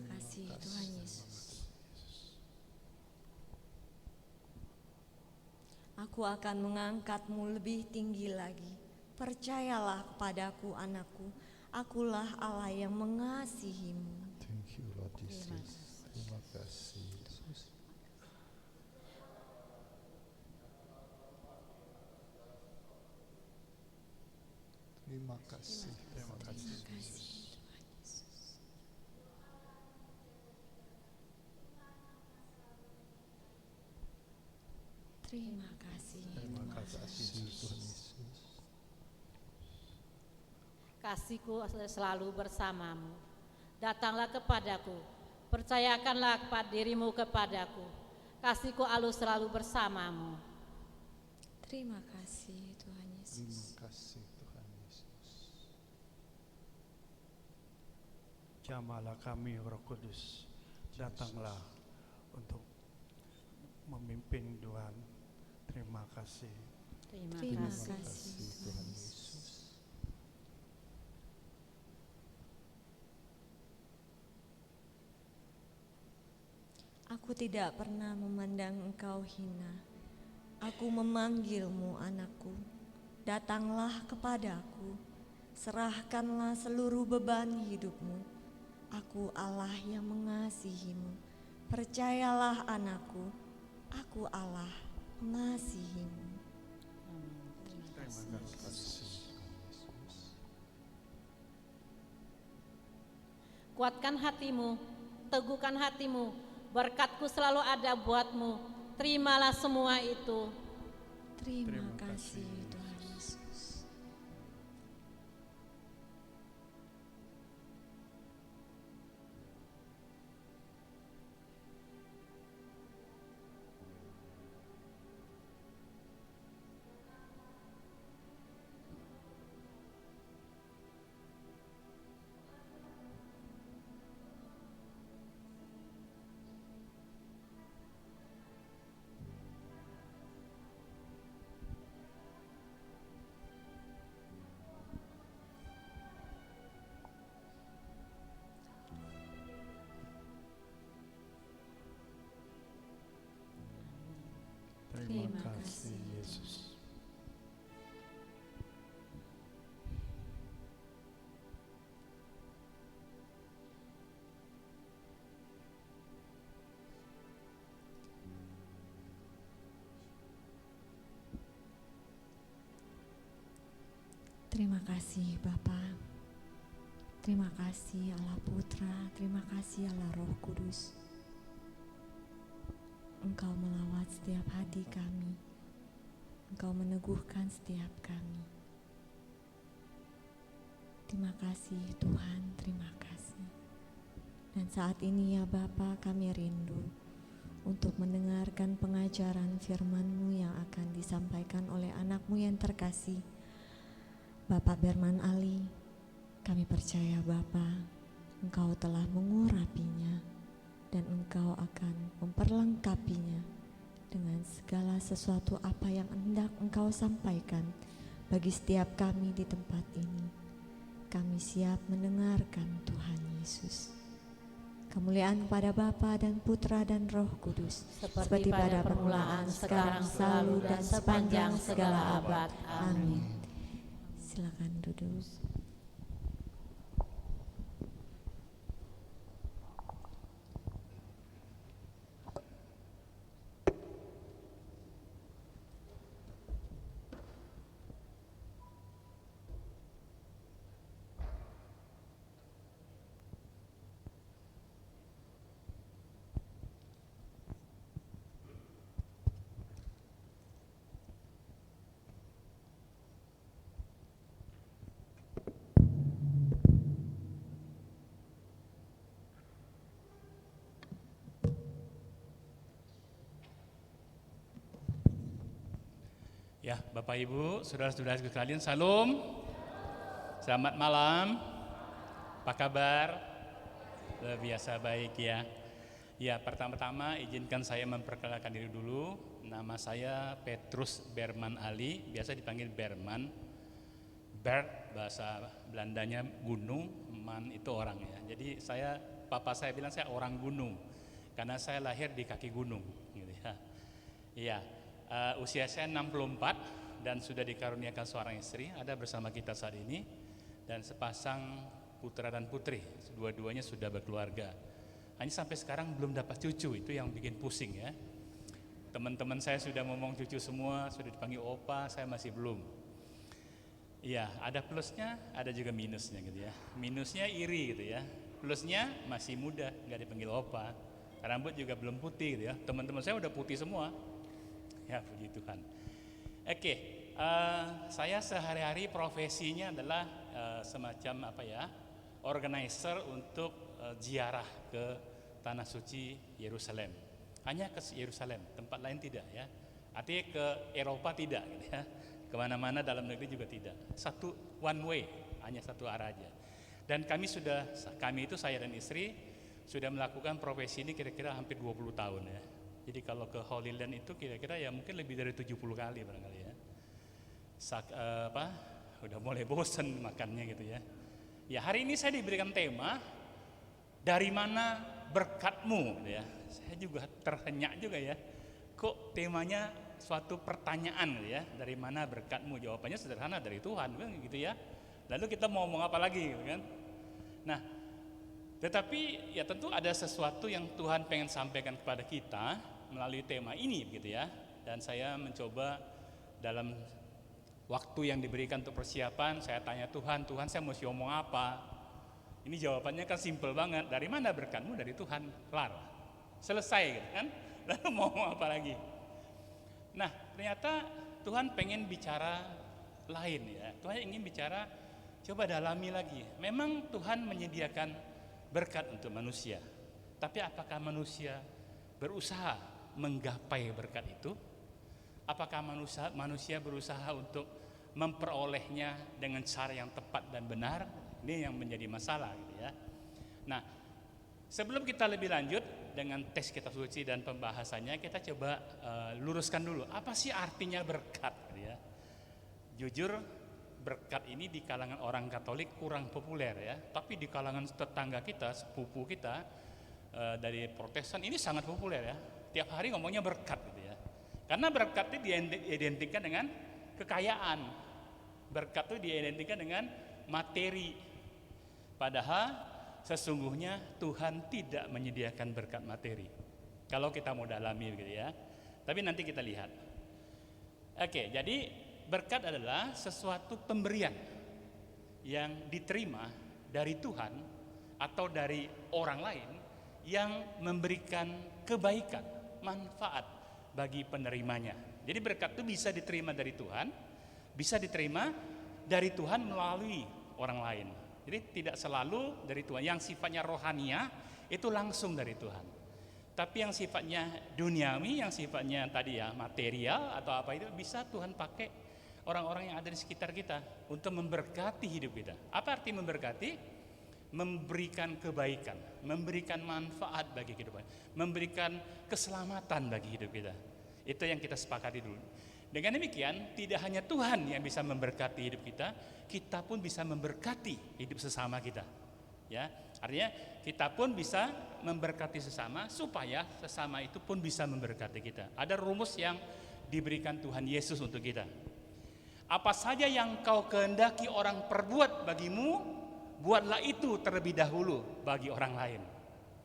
kasih Tuhan Yesus. Aku akan mengangkatmu lebih tinggi lagi. Percayalah kepadaku anakku, akulah Allah yang mengasihimu. Thank you Lord Jesus. Terima kasih Yesus. Terima kasih. Terima kasih Yesus. Terima kasih. Terima kasih Tuhan Yesus. Kasihku selalu bersamamu. Datanglah kepadaku, percayakanlah kepada dirimu kepadaku. Kasihku selalu bersamamu. Terima kasih Tuhan Yesus. Terima kasih Tuhan Yesus. Jamalah kami Roh Kudus, datanglah untuk memimpin Tuhan. Terima kasih. Terima kasih Tuhan Yesus. Aku tidak pernah memandang engkau hina. Aku memanggilmu anakku. Datanglah kepadaku. Serahkanlah seluruh beban hidupmu. Aku Allah yang mengasihimu. Percayalah anakku. Aku Allah mengasihimu. Terima kasih. Kuatkan hatimu, teguhkan hatimu. Berkatku selalu ada buatmu. Terimalah semua itu. Terima kasih Tuhan Yesus. Terima kasih Yesus. Terima kasih Bapa. Terima kasih Allah Putra, terima kasih Allah Roh Kudus. Engkau melawat setiap hati kami. Engkau meneguhkan setiap kami. Terima kasih Tuhan, terima kasih. Dan saat ini ya Bapa, kami rindu untuk mendengarkan pengajaran firman-Mu yang akan disampaikan oleh anak-Mu yang terkasih, Bapak Berman Ali. Kami percaya Bapa, Engkau telah mengurapinya dan Engkau akan memperlengkapinya dengan segala sesuatu apa yang hendak Engkau sampaikan bagi setiap kami di tempat ini. Kami siap mendengarkan Tuhan Yesus. Kemuliaan kepada Bapa dan Putra dan Roh Kudus, seperti pada permulaan, sekarang, selalu, dan sepanjang segala abad. Amin. Silakan duduk. Ya, Bapak Ibu, saudara-saudara sekalian, salam. Selamat malam. Apa kabar? Luar biasa baik ya. Ya, pertama-tama izinkan saya memperkenalkan diri dulu. Nama saya Petrus Berman Ali, biasa dipanggil Berman. Berg bahasa Belandanya gunung, man itu orang ya. Jadi saya papa saya bilang saya orang gunung karena saya lahir di kaki gunung gitu ya. Iya, usia saya 64 dan sudah dikaruniakan seorang istri, ada bersama kita saat ini, dan sepasang putra dan putri, dua-duanya sudah berkeluarga. Hanya sampai sekarang belum dapat cucu, itu yang bikin pusing ya. Teman-teman saya sudah ngomong cucu semua, sudah dipanggil opa, saya masih belum. Iya, ada plusnya, ada juga minusnya gitu ya. Minusnya iri gitu ya. Plusnya masih muda, nggak dipanggil opa. Rambut juga belum putih gitu ya. Teman-teman saya udah putih semua. Ya, puji Tuhan. Oke, saya sehari-hari profesinya adalah semacam apa ya, organizer untuk ziarah ke Tanah Suci Yerusalem. Hanya ke Yerusalem, tempat lain tidak ya. Artinya ke Eropa tidak gitu ya. Kemana-mana dalam negeri juga tidak. Satu one way, hanya satu arah aja. Dan kami itu saya dan istri sudah melakukan profesi ini kira-kira hampir 20 tahun ya. Jadi kalau ke Holy Land itu kira-kira ya mungkin lebih dari 70 kali barangkali ya. Udah mulai bosen makannya gitu ya. Ya hari ini saya diberikan tema, dari mana berkatmu gitu ya. Saya juga terhenyak juga ya. Kok temanya suatu pertanyaan gitu ya. Dari mana berkatmu? Jawabannya sederhana, dari Tuhan kan gitu ya. Lalu kita mau ngomong apa lagi gitu kan. Nah, tetapi ya tentu ada sesuatu yang Tuhan pengen sampaikan kepada kita melalui tema ini gitu ya. Dan saya mencoba dalam waktu yang diberikan untuk persiapan, saya tanya Tuhan saya mesti ngomong apa? Ini jawabannya kan simple banget, dari mana berkatmu? Dari Tuhan, kelar. Selesai gitu kan, lalu mau ngomong apa lagi? Nah ternyata Tuhan pengen bicara lain ya. Tuhan ingin bicara, coba dalami lagi. Memang Tuhan menyediakan berkat untuk manusia, tapi apakah manusia berusaha menggapai berkat itu? Apakah manusia berusaha untuk memperolehnya dengan cara yang tepat dan benar? Ini yang menjadi masalah gitu ya. Nah, sebelum kita lebih lanjut dengan tes kitab suci dan pembahasannya, kita coba luruskan dulu apa sih artinya berkat gitu ya. Jujur berkat ini di kalangan orang Katolik kurang populer ya, tapi di kalangan tetangga kita, sepupu kita dari Protestan ini sangat populer ya. Tiap hari ngomongnya berkat gitu ya. Karena berkat itu diidentikan dengan kekayaan. Berkat itu diidentikan dengan materi. Padahal sesungguhnya Tuhan tidak menyediakan berkat materi. Kalau kita mau dalami gitu ya. Tapi nanti kita lihat. Oke, jadi berkat adalah sesuatu pemberian yang diterima dari Tuhan atau dari orang lain yang memberikan kebaikan, manfaat bagi penerimanya. Jadi berkat itu bisa diterima dari Tuhan, bisa diterima dari Tuhan melalui orang lain. Jadi tidak selalu dari Tuhan. Yang sifatnya rohania itu langsung dari Tuhan. Tapi yang sifatnya duniawi, yang sifatnya tadi ya material atau apa itu bisa Tuhan pakai orang-orang yang ada di sekitar kita untuk memberkati hidup kita. Apa arti memberkati? Memberikan kebaikan, memberikan manfaat bagi kehidupan, memberikan keselamatan bagi hidup kita. Itu yang kita sepakati dulu. Dengan demikian, tidak hanya Tuhan yang bisa memberkati hidup kita, kita pun bisa memberkati hidup sesama kita. Ya, artinya kita pun bisa memberkati sesama supaya sesama itu pun bisa memberkati kita. Ada rumus yang diberikan Tuhan Yesus untuk kita. Apa saja yang kau kehendaki orang perbuat bagimu, buatlah itu terlebih dahulu bagi orang lain.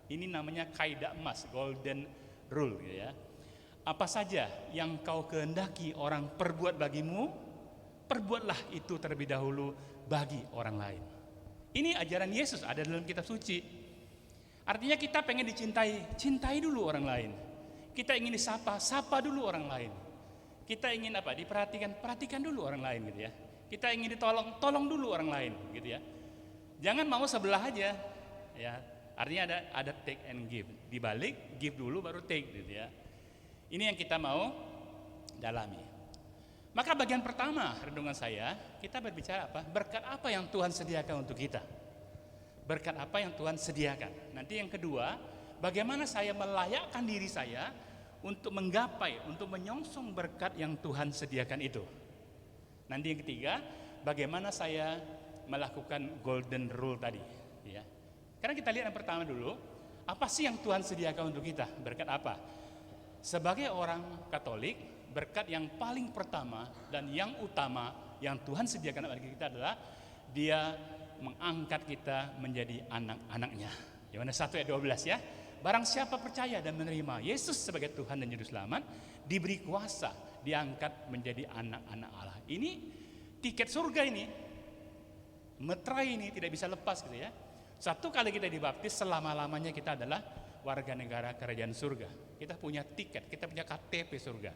Ini namanya kaidah emas, golden rule gitu ya. Apa saja yang kau kehendaki orang perbuat bagimu, perbuatlah itu terlebih dahulu bagi orang lain. Ini ajaran Yesus ada dalam kitab suci. Artinya kita pengen dicintai, cintai dulu orang lain. Kita ingin disapa, sapa dulu orang lain. Kita ingin apa? Diperhatikan, perhatikan dulu orang lain gitu ya. Kita ingin ditolong, tolong dulu orang lain gitu ya. Jangan mau sebelah aja. Ya, artinya ada take and give. Dibalik, give dulu baru take gitu ya. Ini yang kita mau dalami. Maka bagian pertama renungan saya, kita berbicara apa? Berkat apa yang Tuhan sediakan untuk kita? Berkat apa yang Tuhan sediakan? Nanti yang kedua, bagaimana saya melayakkan diri saya untuk menggapai, untuk menyongsong berkat yang Tuhan sediakan itu. Nanti yang ketiga, bagaimana saya melakukan golden rule tadi, ya. Karena kita lihat yang pertama dulu, apa sih yang Tuhan sediakan untuk kita? Berkat apa? Sebagai orang Katolik, berkat yang paling pertama dan yang utama yang Tuhan sediakan bagi kita adalah Dia mengangkat kita menjadi anak-anaknya. Yohanes 1 ayat 12 ya. Barang siapa percaya dan menerima Yesus sebagai Tuhan dan Juru Selamat, diberi kuasa, diangkat menjadi anak-anak Allah. Ini tiket surga ini, meterai ini tidak bisa lepas gitu ya. Satu kali kita dibaptis, selama-lamanya kita adalah warga negara kerajaan surga. Kita punya tiket, kita punya KTP surga.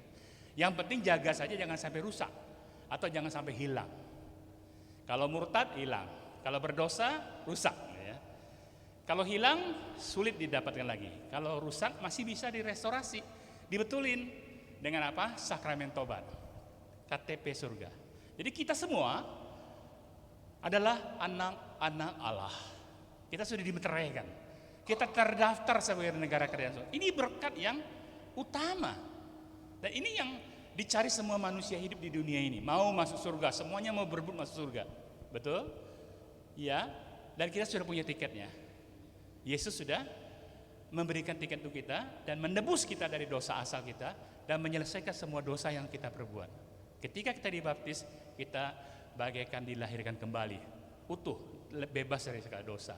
Yang penting jaga saja jangan sampai rusak atau jangan sampai hilang. Kalau murtad hilang, kalau berdosa rusak ya. Kalau hilang sulit didapatkan lagi. Kalau rusak masih bisa direstorasi, dibetulin dengan apa? Sakramen tobat, KTP surga. Jadi kita semua adalah anak-anak Allah. Kita sudah dimeteraikan. Kita terdaftar sebagai negara kerajaan surga. Ini berkat yang utama. Dan ini yang dicari semua manusia hidup di dunia ini. Mau masuk surga, semuanya mau berebut masuk surga. Betul? Ya. Dan kita sudah punya tiketnya. Yesus sudah memberikan tiket untuk kita dan menebus kita dari dosa asal kita dan menyelesaikan semua dosa yang kita perbuat. Ketika kita dibaptis, kita bagaikan dilahirkan kembali, utuh, bebas dari segala dosa.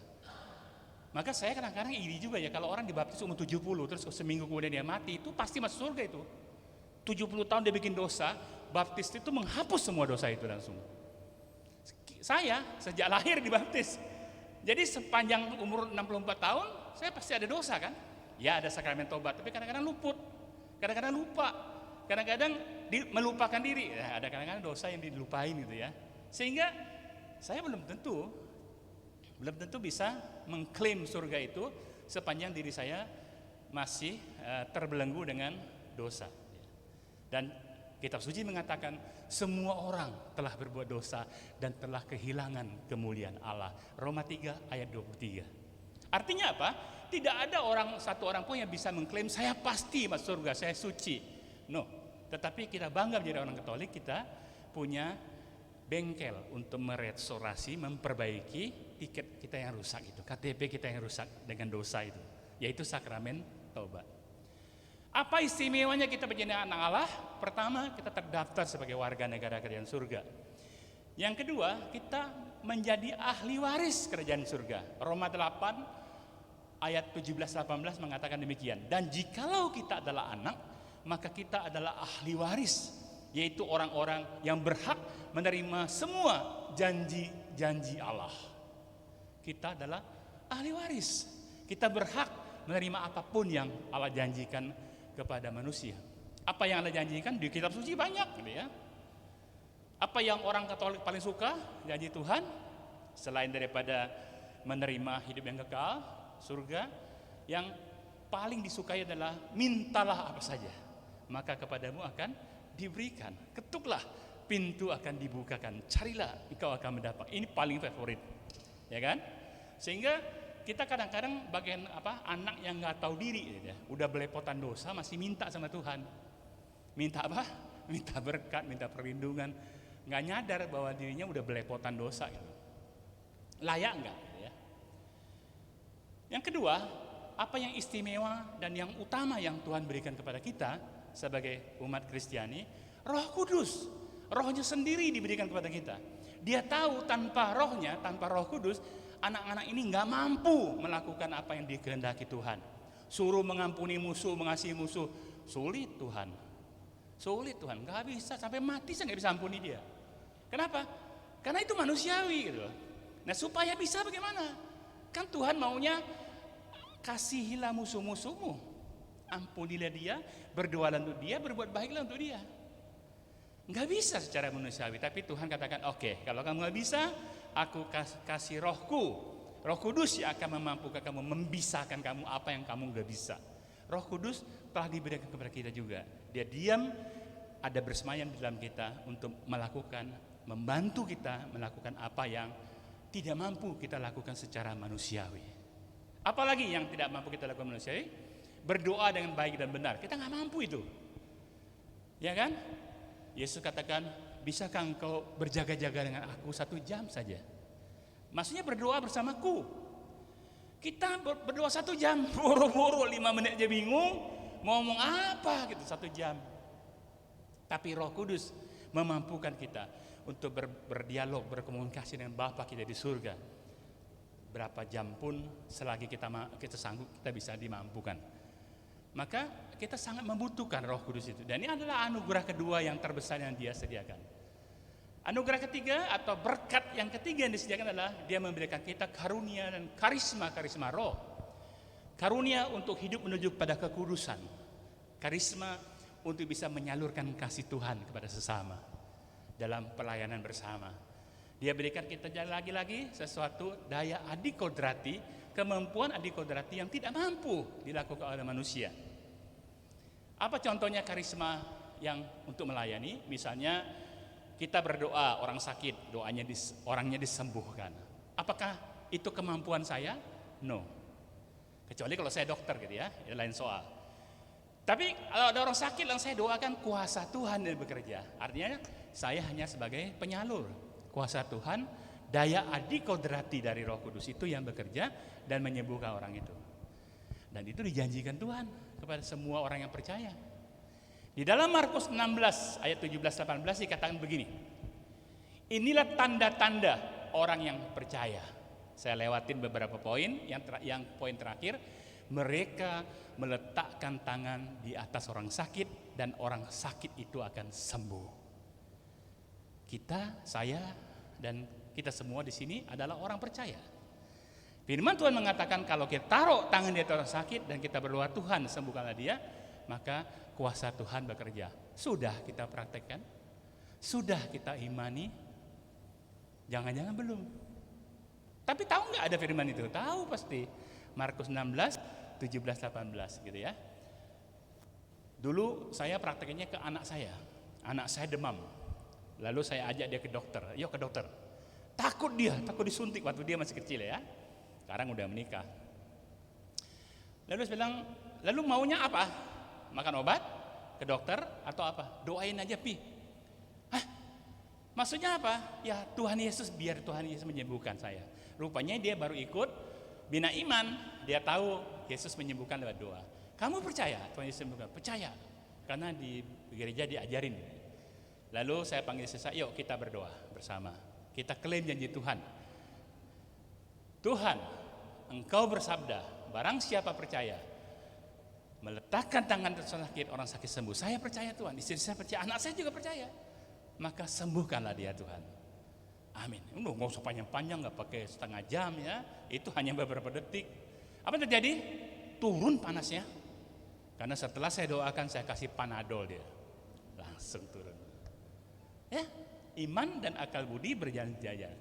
Maka saya kadang-kadang iri juga ya, kalau orang dibaptis umur 70 terus seminggu kemudian dia mati, itu pasti masuk surga itu. 70 tahun dia bikin dosa, baptis itu menghapus semua dosa itu langsung. Saya sejak lahir dibaptis. Jadi sepanjang umur 64 tahun, saya pasti ada dosa kan? Ya ada sakramen tobat, tapi kadang-kadang luput, kadang-kadang lupa, kadang-kadang melupakan diri. Ya, ada kadang-kadang dosa yang dilupain gitu ya. Sehingga saya belum tentu bisa mengklaim surga itu sepanjang diri saya masih terbelenggu dengan dosa. Dan kitab suci mengatakan semua orang telah berbuat dosa dan telah kehilangan kemuliaan Allah. Roma 3 ayat 23. Artinya apa? Tidak ada satu orang pun yang bisa mengklaim saya pasti masuk surga, saya suci. No. Tetapi kita bangga menjadi orang Katolik, kita punya bengkel untuk merestorasi, memperbaiki tiket kita yang rusak itu, KTP kita yang rusak dengan dosa itu, yaitu sakramen taubat. Apa istimewanya kita menjadi anak Allah? Pertama, kita terdaftar sebagai warga negara kerajaan surga. Yang kedua, kita menjadi ahli waris kerajaan surga. Roma 8 ayat 17-18 mengatakan demikian. Dan jikalau kita adalah anak, maka kita adalah ahli waris, yaitu orang-orang yang berhak menerima semua janji-janji Allah. Kita adalah ahli waris. Kita berhak menerima apapun yang Allah janjikan kepada manusia. Apa yang Allah janjikan di kitab suci banyak gitu ya. Apa yang orang Katolik paling suka janji Tuhan selain daripada menerima hidup yang kekal, surga, yang paling disukai adalah mintalah apa saja, maka kepadamu akan diberikan. Ketuklah, pintu akan dibukakan. Carilah, engkau akan mendapat. Ini paling favorit. Ya kan? Sehingga kita kadang-kadang bagian anak yang nggak tahu diri ya. Udah belepotan dosa masih minta sama Tuhan. Minta apa? Minta berkat, minta perlindungan. Nggak nyadar bahwa dirinya udah belepotan dosa gitu. Layak nggak ya? Yang kedua, apa yang istimewa dan yang utama yang Tuhan berikan kepada kita sebagai umat Kristiani? Roh Kudus. Rohnya sendiri diberikan kepada kita. Dia tahu tanpa rohnya, tanpa Roh Kudus, anak-anak ini nggak mampu melakukan apa yang dikehendaki Tuhan. Suruh mengampuni musuh, mengasihi musuh, sulit Tuhan. Sulit Tuhan, nggak bisa, sampai mati saya nggak bisa ampuni dia. Kenapa? Karena itu manusiawi gitu. Nah supaya bisa bagaimana? Kan Tuhan maunya kasihilah musuh-musuhmu, ampunilah dia, berdoalah untuk dia, berbuat baiklah untuk dia. Nggak bisa secara manusiawi, tapi Tuhan katakan oke, kalau kamu nggak bisa, aku kasih rohku, Roh Kudus yang akan memampukan kamu, membisahkan kamu apa yang kamu nggak bisa. Roh Kudus telah diberikan kepada kita juga. Dia diam, ada bersemayam di dalam kita untuk melakukan, membantu kita melakukan apa yang tidak mampu kita lakukan secara manusiawi. Apalagi yang tidak mampu kita lakukan manusiawi? Berdoa dengan baik dan benar. Kita nggak mampu itu, ya kan? Yesus katakan, bisakah engkau berjaga-jaga dengan aku 1 jam saja? Maksudnya berdoa bersamaku. Kita berdoa 1 jam, boro-boro 5 menit aja bingung mau ngomong apa gitu 1 jam. Tapi Roh Kudus memampukan kita untuk berdialog, berkomunikasi dengan Bapa kita di surga. Berapa jam pun selagi kita sanggup, kita bisa dimampukan. Maka kita sangat membutuhkan Roh Kudus itu. Dan ini adalah anugerah kedua yang terbesar yang Dia sediakan. Anugerah ketiga atau berkat yang ketiga yang disediakan adalah Dia memberikan kita karunia dan karisma roh. Karunia untuk hidup menuju pada kekudusan. Karisma untuk bisa menyalurkan kasih Tuhan kepada sesama dalam pelayanan bersama. Dia berikan kita lagi-lagi sesuatu daya adikodrati, kemampuan adikodrati yang tidak mampu dilakukan oleh manusia. Apa contohnya karisma yang untuk melayani? Misalnya kita berdoa orang sakit, orangnya disembuhkan. Apakah itu kemampuan saya? No. Kecuali kalau saya dokter gitu ya, itu lain soal. Tapi kalau ada orang sakit yang saya doakan, kuasa Tuhan yang bekerja. Artinya saya hanya sebagai penyalur. Kuasa Tuhan, daya adikodrati dari Roh Kudus itu yang bekerja dan menyembuhkan orang itu. Dan itu dijanjikan Tuhan kepada semua orang yang percaya. Di dalam Markus 16 ayat 17-18 dikatakan begini. Inilah tanda-tanda orang yang percaya. Saya lewatin beberapa poin, yang poin terakhir, mereka meletakkan tangan di atas orang sakit dan orang sakit itu akan sembuh. Kita, saya, dan kita semua di sini adalah orang percaya. Firman Tuhan mengatakan kalau kita taruh tangan di atas orang sakit dan kita berdoa, Tuhan sembuhkanlah dia, maka kuasa Tuhan bekerja. Sudah kita praktekkan? Sudah kita imani? Jangan-jangan belum. Tapi tahu nggak ada firman itu? Tahu pasti. Markus 16, 17-18 gitu ya. Dulu saya prakteknya ke anak saya demam. Lalu saya ajak dia ke dokter, yuk ke dokter. Takut disuntik waktu dia masih kecil ya. Sekarang udah menikah. Lalu saya bilang, lalu maunya apa? Makan obat? Ke dokter atau apa? Doain aja Pi. Hah? Maksudnya apa? Ya Tuhan Yesus, biar Tuhan Yesus menyembuhkan saya. Rupanya dia baru ikut bina iman. Dia tahu Yesus menyembuhkan lewat doa. Kamu percaya Tuhan Yesus menyembuhkan? Percaya. Karena di gereja diajarin. Lalu saya panggil sisa, yuk kita berdoa bersama. Kita klaim janji Tuhan. Tuhan, Engkau bersabda, barang siapa percaya, meletakkan tangan orang sakit sembuh. Saya percaya Tuhan, istri saya percaya, anak saya juga percaya. Maka sembuhkanlah dia Tuhan. Amin. Nggak usah panjang-panjang, nggak pakai setengah jam ya. Itu hanya beberapa detik. Apa yang terjadi? Turun panasnya. Karena setelah saya doakan, saya kasih Panadol dia. Langsung turun. Ya, iman dan akal budi berjalan-jalan.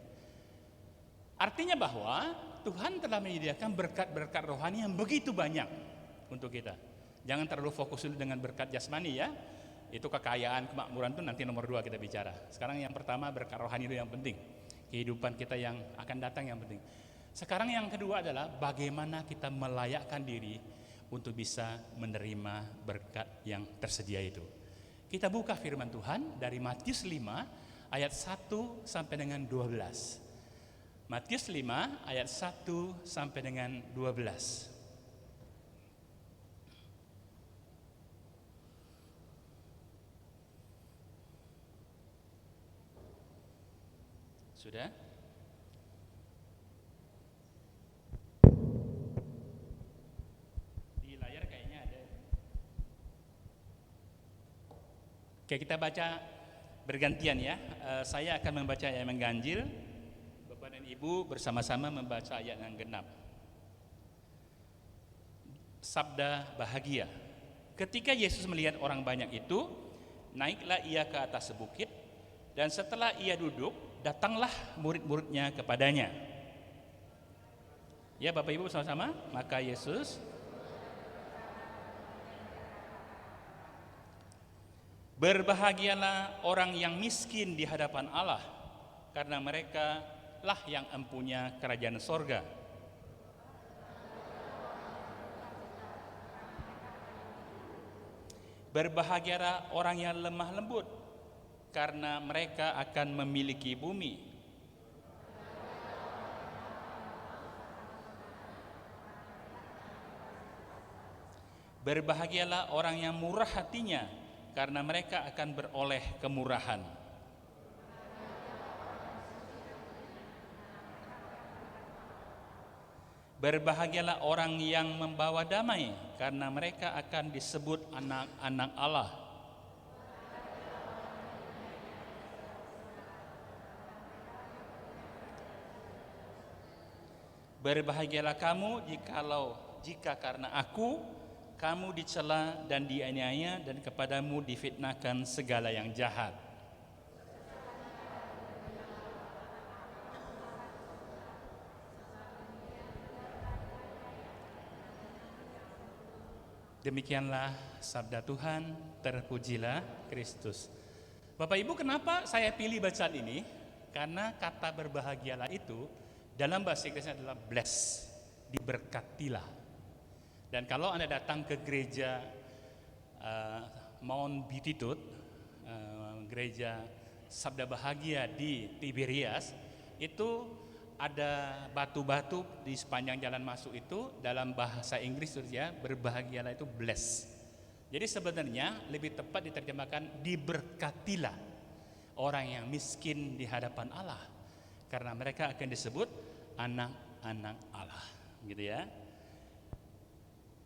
Artinya bahwa Tuhan telah menyediakan berkat-berkat rohani yang begitu banyak untuk kita. Jangan terlalu fokus dulu dengan berkat jasmani ya. Itu kekayaan, kemakmuran itu nanti nomor 2 kita bicara. Sekarang yang pertama berkat rohani itu yang penting. Kehidupan kita yang akan datang yang penting. Sekarang yang kedua adalah bagaimana kita melayakkan diri untuk bisa menerima berkat yang tersedia itu. Kita buka firman Tuhan dari Matius 5 ayat 1 sampai dengan 12. Matius 5 ayat 1 sampai dengan 12. Sudah? Di layar kayaknya ada. Oke, kita baca bergantian ya. Saya akan membaca ayat yang mengganjil. Bapak dan Ibu bersama-sama membaca ayat yang genap. Sabda bahagia. Ketika Yesus melihat orang banyak itu, naiklah ia ke atas bukit, dan setelah ia duduk, datanglah murid-muridnya kepadanya. Ya Bapak Ibu bersama-sama, maka Yesus berbahagialah orang yang miskin di hadapan Allah, karena mereka lah yang empunya kerajaan sorga. Berbahagialah orang yang lemah lembut, karena mereka akan memiliki bumi. Berbahagialah orang yang murah hatinya, karena mereka akan beroleh kemurahan. Berbahagialah orang yang membawa damai, karena mereka akan disebut anak-anak Allah. Berbahagialah kamu jika karena aku kamu dicela dan dianiaya, dan kepadamu difitnahkan segala yang jahat. Demikianlah sabda Tuhan, terpujilah Kristus. Bapak Ibu, kenapa saya pilih bacaan ini? Karena kata berbahagialah itu dalam bahasa Inggrisnya adalah bless, diberkatilah. Dan kalau Anda datang ke gereja Mount Beatitude, gereja Sabda Bahagia di Tiberias, itu ada batu-batu di sepanjang jalan masuk itu, dalam bahasa Inggris ya, berbahagialah itu bless. Jadi sebenarnya lebih tepat diterjemahkan diberkatilah orang yang miskin di hadapan Allah, karena mereka akan disebut anak-anak Allah, gitu ya.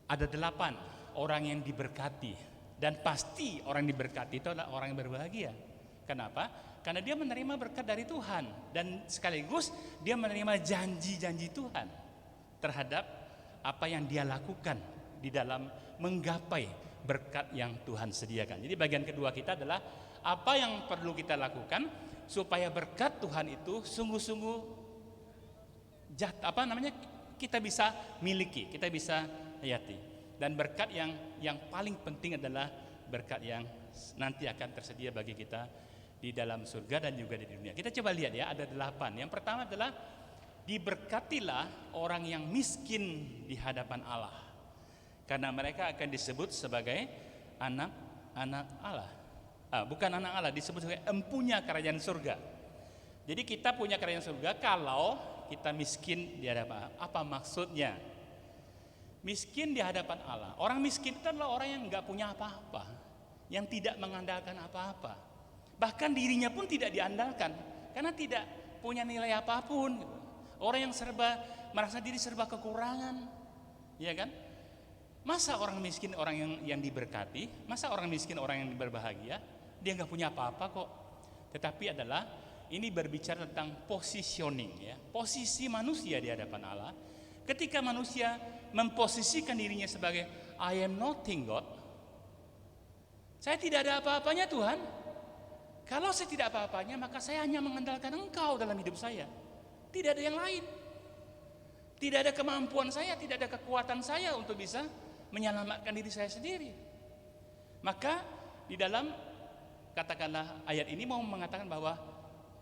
Ada 8 orang yang diberkati, dan pasti orang yang diberkati itu adalah orang yang berbahagia. Kenapa? Karena dia menerima berkat dari Tuhan, dan sekaligus dia menerima janji-janji Tuhan terhadap apa yang dia lakukan di dalam menggapai berkat yang Tuhan sediakan. Jadi bagian kedua kita adalah apa yang perlu kita lakukan supaya berkat Tuhan itu sungguh-sungguh kita bisa miliki, kita bisa hayati. Dan berkat yang paling penting adalah berkat yang nanti akan tersedia bagi kita di dalam surga dan juga di dunia. Kita coba lihat ya, ada 8. Yang pertama adalah diberkatilah orang yang miskin di hadapan Allah, karena mereka akan disebut sebagai anak-anak Allah. Bukan anak Allah, disebut sebagai empunya kerajaan surga. Jadi kita punya kerajaan surga kalau kita miskin di hadapan Allah. Apa maksudnya? Miskin di hadapan Allah. Orang miskin itu adalah orang yang nggak punya apa-apa, yang tidak mengandalkan apa-apa. Bahkan dirinya pun tidak diandalkan, karena tidak punya nilai apapun. Orang yang merasa diri serba kekurangan, ya kan? Masa orang miskin orang yang diberkati? Masa orang miskin orang yang berbahagia? Dia nggak punya apa-apa kok. Tetapi adalah ini berbicara tentang positioning, ya, posisi manusia di hadapan Allah. Ketika manusia memposisikan dirinya sebagai I am nothing God, saya tidak ada apa-apanya Tuhan. Kalau saya tidak apa-apanya, maka saya hanya mengandalkan Engkau dalam hidup saya. Tidak ada yang lain. Tidak ada kemampuan saya, tidak ada kekuatan saya untuk bisa menyelamatkan diri saya sendiri. Maka di dalam katakanlah ayat ini mau mengatakan bahwa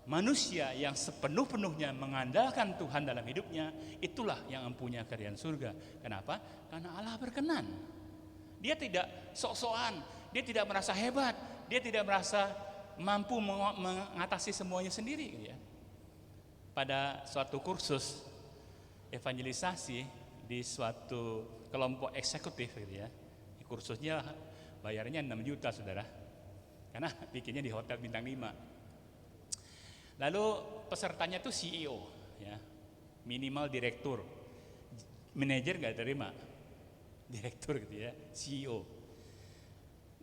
manusia yang sepenuh-penuhnya mengandalkan Tuhan dalam hidupnya, itulah yang mempunyai kerajaan surga. Kenapa? Karena Allah berkenan. Dia tidak sok-sokan, dia tidak merasa hebat, dia tidak merasa mampu mengatasi semuanya sendiri, ya. Pada suatu kursus evangelisasi di suatu kelompok eksekutif, gitu ya. Kursusnya bayarnya 6 juta, saudara, karena bikinnya di hotel bintang 5. Lalu pesertanya tuh CEO, ya, minimal direktur, manajer nggak terima, direktur gitu ya, CEO.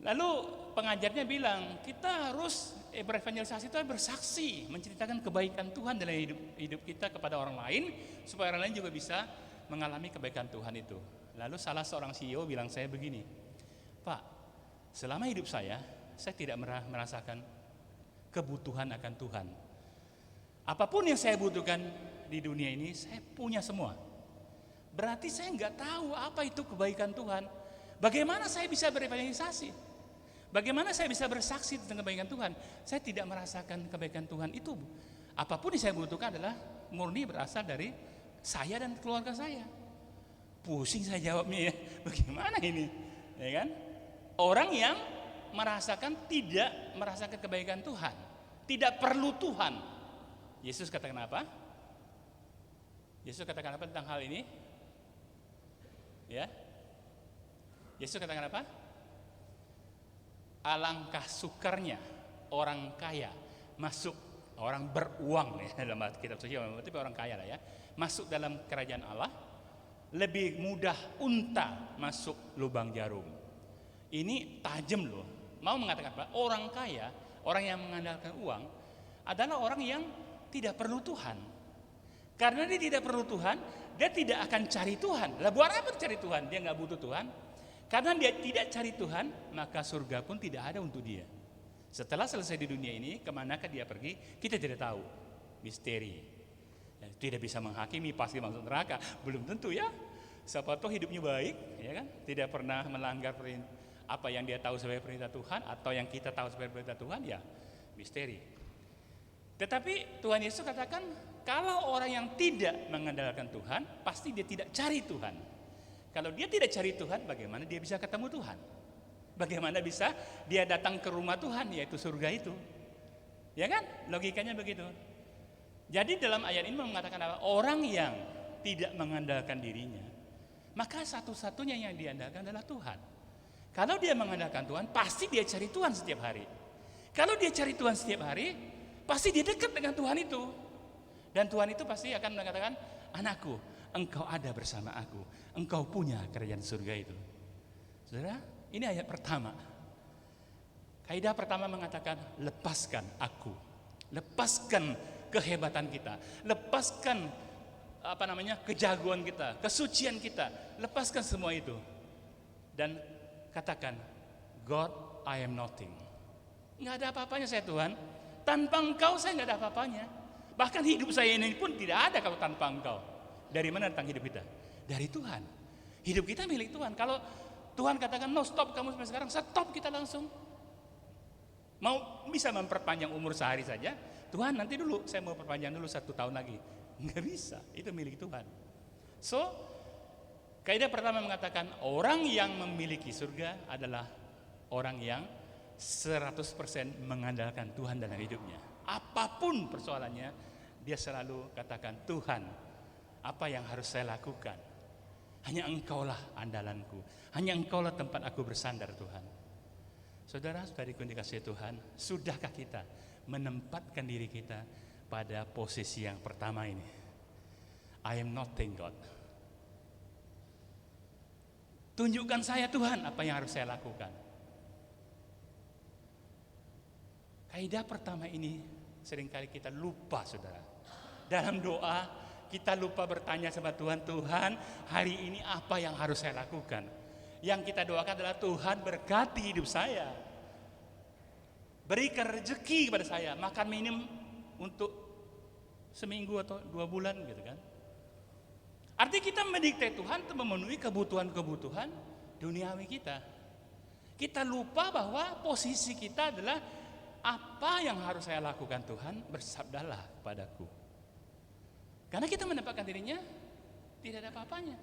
Lalu pengajarnya bilang, kita harus berevangelisasi itu bersaksi, menceritakan kebaikan Tuhan dalam hidup kita kepada orang lain, supaya orang lain juga bisa mengalami kebaikan Tuhan itu. Lalu salah seorang CEO bilang saya begini, Pak, selama hidup saya tidak merasakan kebutuhan akan Tuhan. Apapun yang saya butuhkan di dunia ini, saya punya semua. Berarti saya nggak tahu apa itu kebaikan Tuhan. Bagaimana saya bisa berevangelisasi? Bagaimana saya bisa bersaksi tentang kebaikan Tuhan? Saya tidak merasakan kebaikan Tuhan itu. Apapun yang saya butuhkan adalah murni berasal dari saya dan keluarga saya. Pusing saya jawabnya, ya. Bagaimana ini? Ya kan? Orang yang tidak merasakan kebaikan Tuhan, tidak perlu Tuhan. Yesus katakan apa? Yesus katakan apa tentang hal ini? Ya. Yesus katakan apa? Alangkah sukarnya orang kaya masuk, orang beruang ya, dalam kitab suci, tapi orang kaya lah ya, masuk dalam kerajaan Allah, lebih mudah unta masuk lubang jarum. Ini tajam loh. Mau mengatakan apa? Orang kaya, orang yang mengandalkan uang adalah orang yang tidak perlu Tuhan. Karena dia tidak perlu Tuhan, dia tidak akan cari Tuhan. Lah buat apa cari Tuhan? Dia nggak butuh Tuhan. Karena dia tidak cari Tuhan, maka surga pun tidak ada untuk dia. Setelah selesai di dunia ini, kemanakah dia pergi? Kita tidak tahu. Misteri. Ya, tidak bisa menghakimi pasti masuk neraka. Belum tentu ya. Siapa tahu hidupnya baik, ya kan? Tidak pernah melanggar apa yang dia tahu sebagai perintah Tuhan atau yang kita tahu sebagai perintah Tuhan, ya misteri. Tetapi Tuhan Yesus katakan, kalau orang yang tidak mengandalkan Tuhan, pasti dia tidak cari Tuhan. Kalau dia tidak cari Tuhan, bagaimana dia bisa ketemu Tuhan? Bagaimana bisa dia datang ke rumah Tuhan, yaitu surga itu? Ya kan? Logikanya begitu. Jadi dalam ayat ini mengatakan apa? Orang yang tidak mengandalkan dirinya, maka satu-satunya yang diandalkan adalah Tuhan. Kalau dia mengandalkan Tuhan, pasti dia cari Tuhan setiap hari. Kalau dia cari Tuhan setiap hari, pasti dia dekat dengan Tuhan itu. Dan Tuhan itu pasti akan mengatakan, anakku, engkau ada bersama aku, engkau punya kerajaan surga itu. Saudara, ini ayat pertama. Kaidah pertama mengatakan, lepaskan aku, lepaskan kehebatan kita, lepaskan kejagoan kita, kesucian kita, lepaskan semua itu. Dan katakan, God, I am nothing. Nggak ada apa-apanya saya Tuhan, tanpa engkau saya nggak ada apa-apanya. Bahkan hidup saya ini pun tidak ada kalau tanpa engkau. Dari mana datang hidup kita? Dari Tuhan. Hidup kita milik Tuhan. Kalau Tuhan katakan no stop kamu sampai sekarang, stop kita langsung. Mau bisa memperpanjang umur sehari saja, Tuhan nanti dulu saya mau perpanjang dulu 1 tahun lagi. Nggak bisa, itu milik Tuhan. So, kaidah pertama mengatakan orang yang memiliki surga adalah orang yang 100% mengandalkan Tuhan dalam hidupnya. Apapun persoalannya, dia selalu katakan, Tuhan, apa yang harus saya lakukan? Hanya engkaulah andalanku, hanya engkaulah tempat aku bersandar Tuhan. Saudara-saudariku yang dikasihi Tuhan, sudahkah kita menempatkan diri kita pada posisi yang pertama ini? I am nothing, God. Tunjukkan saya Tuhan apa yang harus saya lakukan. Kaidah pertama ini seringkali kita lupa, saudara. Dalam doa kita lupa bertanya sama Tuhan, Tuhan hari ini apa yang harus saya lakukan? Yang kita doakan adalah Tuhan berkati hidup saya, berikan rezeki kepada saya, makan minum untuk seminggu atau 2 bulan gitu kan. Artinya kita mendikte Tuhan untuk memenuhi kebutuhan-kebutuhan duniawi kita. Kita lupa bahwa posisi kita adalah apa yang harus saya lakukan Tuhan, bersabdalah padaku. Karena kita menempatkan dirinya tidak ada apa-apanya.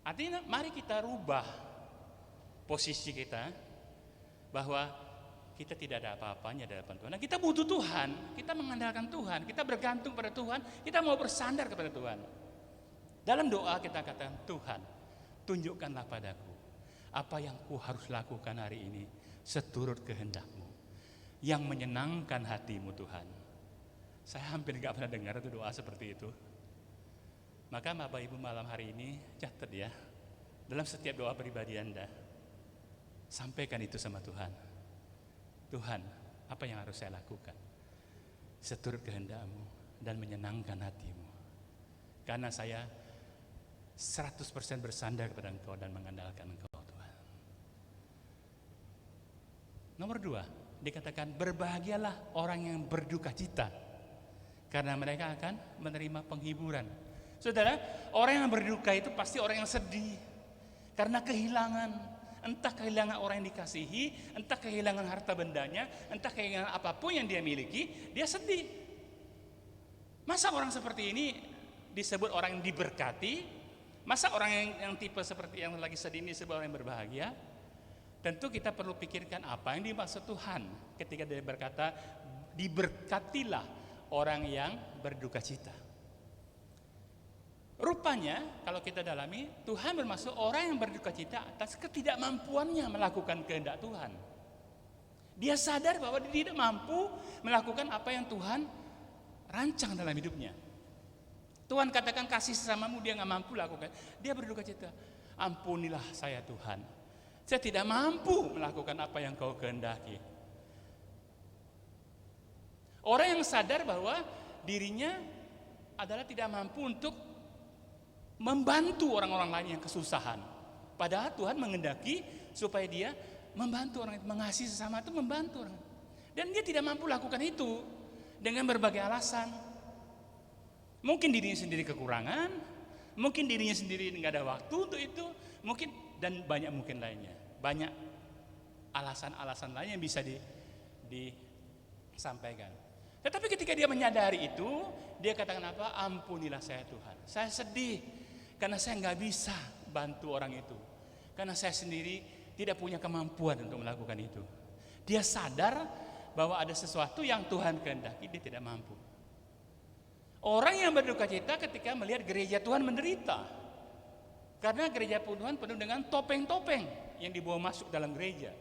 Artinya mari kita rubah posisi kita bahwa kita tidak ada apa-apanya di hadapan Tuhan. Nah, kita butuh Tuhan, kita mengandalkan Tuhan, kita bergantung pada Tuhan, kita mau bersandar kepada Tuhan. Dalam doa kita katakan, Tuhan, tunjukkanlah padaku apa yang ku harus lakukan hari ini seturut kehendak-Mu yang menyenangkan hati-Mu Tuhan. Saya hampir gak pernah dengar itu doa seperti itu. Maka Bapak Ibu malam hari ini catat ya, dalam setiap doa pribadi Anda, sampaikan itu sama Tuhan. Tuhan, apa yang harus saya lakukan seturut kehendak-Mu dan menyenangkan hati-Mu. Karena saya 100% bersandar kepada Engkau dan mengandalkan Engkau Tuhan. Nomor 2, dikatakan berbahagialah orang yang berduka cita, karena mereka akan menerima penghiburan. Saudara, orang yang berduka itu pasti orang yang sedih karena kehilangan, entah kehilangan orang yang dikasihi, entah kehilangan harta bendanya, entah kehilangan apapun yang dia miliki, dia sedih. Masa orang seperti ini disebut orang yang diberkati? Masa orang yang tipe seperti yang lagi sedih ini disebut orang yang berbahagia? Tentu kita perlu pikirkan apa yang dimaksud Tuhan ketika dia berkata diberkatilah orang yang berduka cita. Rupanya kalau kita dalami, Tuhan bermaksud orang yang berduka cita atas ketidakmampuannya melakukan kehendak Tuhan. Dia sadar bahwa dia tidak mampu melakukan apa yang Tuhan rancang dalam hidupnya. Tuhan katakan kasih sesamamu, dia nggak mampu lakukan. Dia berduka cita, ampunilah saya Tuhan, saya tidak mampu melakukan apa yang kau kehendaki. Orang yang sadar bahwa dirinya adalah tidak mampu untuk membantu orang-orang lain yang kesusahan. Padahal Tuhan menghendaki supaya dia membantu orang itu, mengasihi sesama itu membantu orang. Dan dia tidak mampu lakukan itu dengan berbagai alasan. Mungkin dirinya sendiri kekurangan, mungkin dirinya sendiri nggak ada waktu untuk itu, mungkin dan banyak mungkin lainnya. Banyak alasan-alasan lain yang bisa disampaikan. Tetapi ketika dia menyadari itu, dia katakan apa? Ampunilah saya Tuhan. Saya sedih karena saya nggak bisa bantu orang itu. Karena saya sendiri tidak punya kemampuan untuk melakukan itu. Dia sadar bahwa ada sesuatu yang Tuhan kehendaki, dia tidak mampu. Orang yang berduka cita ketika melihat gereja Tuhan menderita. Karena gereja Tuhan penuh dengan topeng-topeng yang dibawa masuk dalam gereja.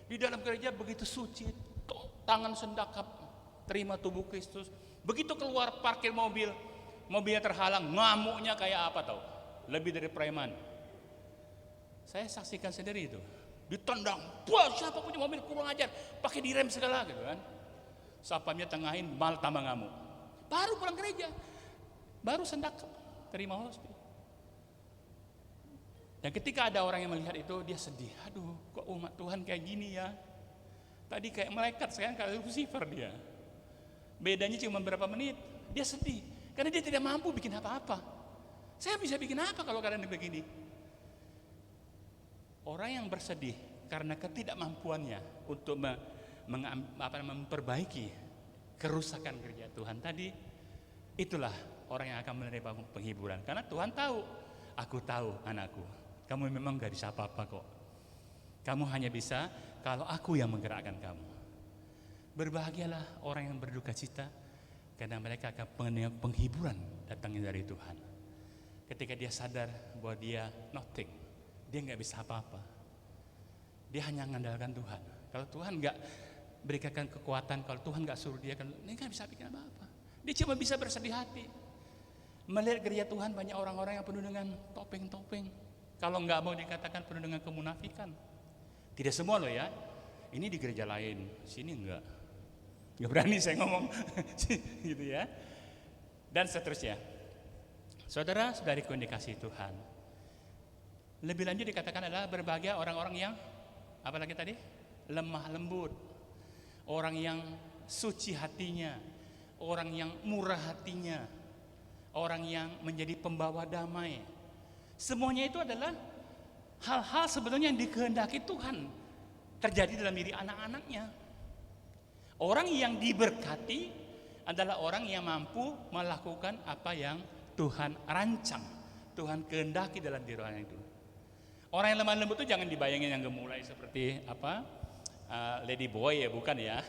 Di dalam gereja begitu suci, tangan sendakap, terima tubuh Kristus. Begitu keluar parkir mobil, mobilnya terhalang, ngamuknya kayak apa tahu? Lebih dari preman. Saya saksikan sendiri itu. Ditendang, wah siapa punya mobil kurang ajar, pakai direm segala gitu kan. Sapamnya tengahin, mal tambah ngamuk. Baru pulang gereja, baru sendakap, terima hospice. Dan ketika ada orang yang melihat itu, dia sedih. Aduh, kok umat Tuhan kayak gini ya? Tadi kayak malaikat, sekarang kayak Lucifer dia. Bedanya cuma beberapa menit, dia sedih. Karena dia tidak mampu bikin apa-apa. Saya bisa bikin apa kalau keadaan begini? Orang yang bersedih karena ketidakmampuannya untuk memperbaiki kerusakan gereja Tuhan tadi, itulah orang yang akan menerima penghiburan. Karena Tuhan tahu, aku tahu anakku, kamu memang gak bisa apa-apa kok. Kamu hanya bisa kalau aku yang menggerakkan kamu. Berbahagialah orang yang berduka cita, karena mereka akan mendengar penghiburan datangnya dari Tuhan. Ketika dia sadar bahwa dia nothing, dia nggak bisa apa-apa. Dia hanya mengandalkan Tuhan. Kalau Tuhan nggak berikan kekuatan, kalau Tuhan nggak suruh dia, dia nggak bisa bikin apa-apa. Dia cuma bisa bersedih hati. Melihat gereja Tuhan banyak orang-orang yang penuh dengan topeng-topeng. Kalau nggak mau dikatakan penuh dengan kemunafikan. Tidak semua loh ya. Ini di gereja lain, sini enggak. Nggak berani saya ngomong, gitu ya. Dan seterusnya. Saudara-saudariku yang dikasihi Tuhan. Lebih lanjut dikatakan adalah berbahagia orang-orang yang apalagi tadi? Lemah lembut. Orang yang suci hatinya, orang yang murah hatinya, orang yang menjadi pembawa damai. Semuanya itu adalah hal-hal sebenarnya yang dikehendaki Tuhan terjadi dalam diri anak-anaknya. Orang yang diberkati adalah orang yang mampu melakukan apa yang Tuhan rancang, Tuhan kehendaki dalam diri orang itu. Orang yang lemah lembut itu jangan dibayangin yang gemulai seperti apa lady boy ya, bukan ya.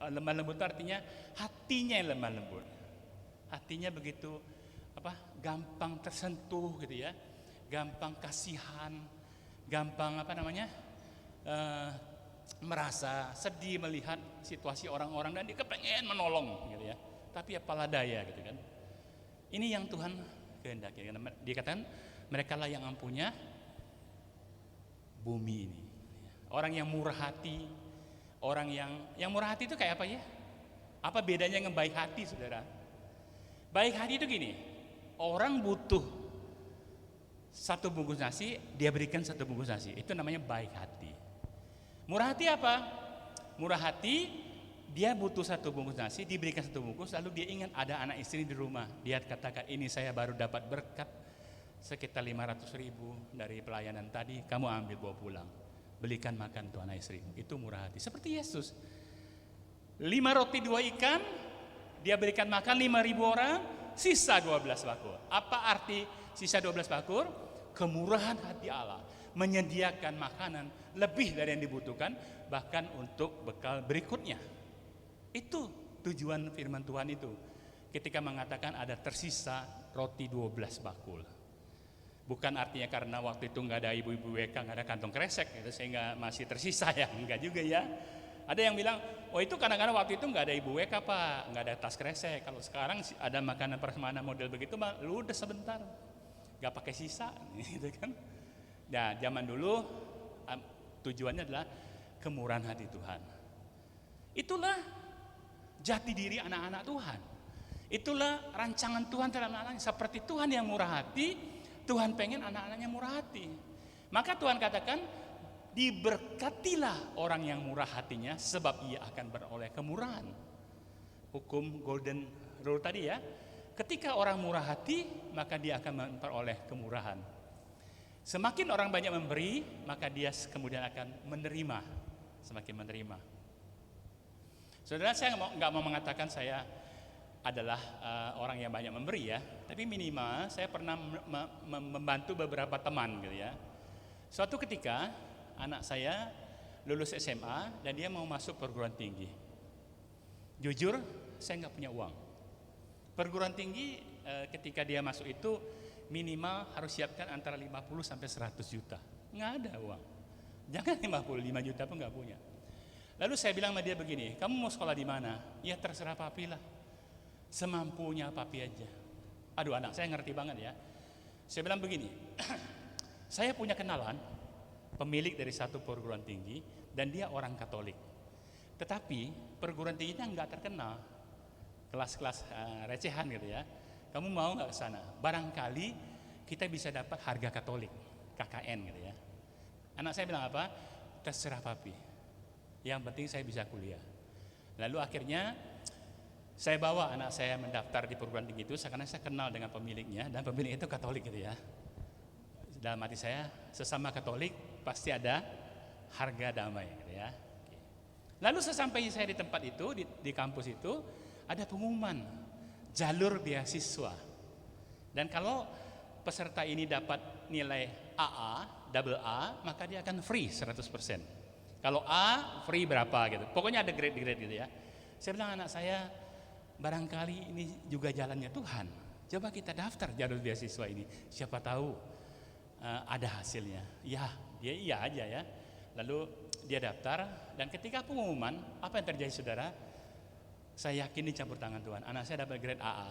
Lemah lembut itu artinya hatinya yang lemah lembut. Hatinya begitu apa? Gampang tersentuh gitu ya. Gampang kasihan, gampang apa namanya? Merasa sedih melihat situasi orang-orang dan dia kepengen menolong gitu ya. Tapi apalah daya gitu kan. Ini yang Tuhan kehendaki. Dikatakan mereka lah yang mempunyai bumi ini. Orang yang murah hati, orang yang murah hati itu kayak apa ya? Apa bedanya dengan baik hati, saudara? Baik hati itu gini, orang butuh satu bungkus nasi, dia berikan satu bungkus nasi. Itu namanya baik hati. Murah hati apa? Murah hati, dia butuh satu bungkus nasi, diberikan satu bungkus, lalu dia ingat ada anak istri di rumah. Dia katakan, ini saya baru dapat berkat sekitar 500.000 dari pelayanan tadi, kamu ambil bawa pulang. Belikan makan tuh anak istrimu. Itu murah hati. Seperti Yesus. 5 roti 2 ikan, dia berikan makan 5.000 orang, sisa 12 bakur. Apa arti sisa 12 bakur? Kemurahan hati Allah. Menyediakan makanan lebih dari yang dibutuhkan, bahkan untuk bekal berikutnya. Itu tujuan firman Tuhan itu. ketika mengatakan ada tersisa roti 12 bakul. Bukan artinya karena waktu itu nggak ada ibu-ibu WK, nggak ada kantong kresek gitu, sehingga masih tersisa ya, enggak juga ya. Ada yang bilang, oh itu kadang-kadang waktu itu nggak ada ibu WK Pak, nggak ada tas kresek. Kalau sekarang ada makanan prasmanan model begitu, lu udah sebentar, nggak pakai sisa, gitu kan. Nah zaman dulu tujuannya adalah kemurahan hati Tuhan. Itulah jati diri anak-anak Tuhan. Itulah rancangan Tuhan terhadap anak-anaknya. Seperti Tuhan yang murah hati, Tuhan pengen anak-anaknya murah hati. Maka Tuhan katakan, diberkatilah orang yang murah hatinya, sebab ia akan beroleh kemurahan. Hukum golden rule tadi ya, ketika orang murah hati, maka dia akan memperoleh kemurahan. Semakin orang banyak memberi, maka dia kemudian akan menerima, semakin menerima. Saudara, saya nggak mau mengatakan saya adalah orang yang banyak memberi ya, tapi minimal saya pernah membantu beberapa teman gitu ya. Suatu ketika anak saya lulus SMA dan dia mau masuk perguruan tinggi. Jujur, saya nggak punya uang. Perguruan tinggi ketika dia masuk itu minimal harus siapkan antara 50 sampai 100 juta. Nggak ada uang. Jangan 55 juta pun nggak punya. Lalu saya bilang sama dia begini, kamu mau sekolah di mana? Ya terserah papi lah. Semampunya papi aja. Aduh, anak saya ngerti banget ya. Saya bilang begini, saya punya kenalan pemilik dari satu perguruan tinggi dan dia orang Katolik. Tetapi perguruan tingginya nggak terkenal, kelas-kelas recehan gitu ya. Kamu mau nggak ke sana? Barangkali kita bisa dapat harga Katolik, KKN gitu ya. Anak saya bilang apa? Terserah papi. Yang penting saya bisa kuliah. Lalu akhirnya saya bawa anak saya mendaftar di perguruan tinggi itu karena saya kenal dengan pemiliknya dan pemilik itu Katolik gitu ya. Dalam hati saya, sesama Katolik pasti ada harga damai gitu ya. Lalu sesampainya saya di tempat itu, di kampus itu, ada pengumuman jalur beasiswa. Dan kalau peserta ini dapat nilai AA, double A, maka dia akan free 100%. Kalau A, free berapa gitu. Pokoknya ada grade-grade gitu ya. Saya bilang anak saya, barangkali ini juga jalannya Tuhan. Coba kita daftar jalur beasiswa ini. Siapa tahu ada hasilnya. Ya, dia iya aja ya. Lalu dia daftar dan ketika pengumuman, apa yang terjadi saudara? Saya yakin dicampur tangan Tuhan. Anak saya dapat grade AA.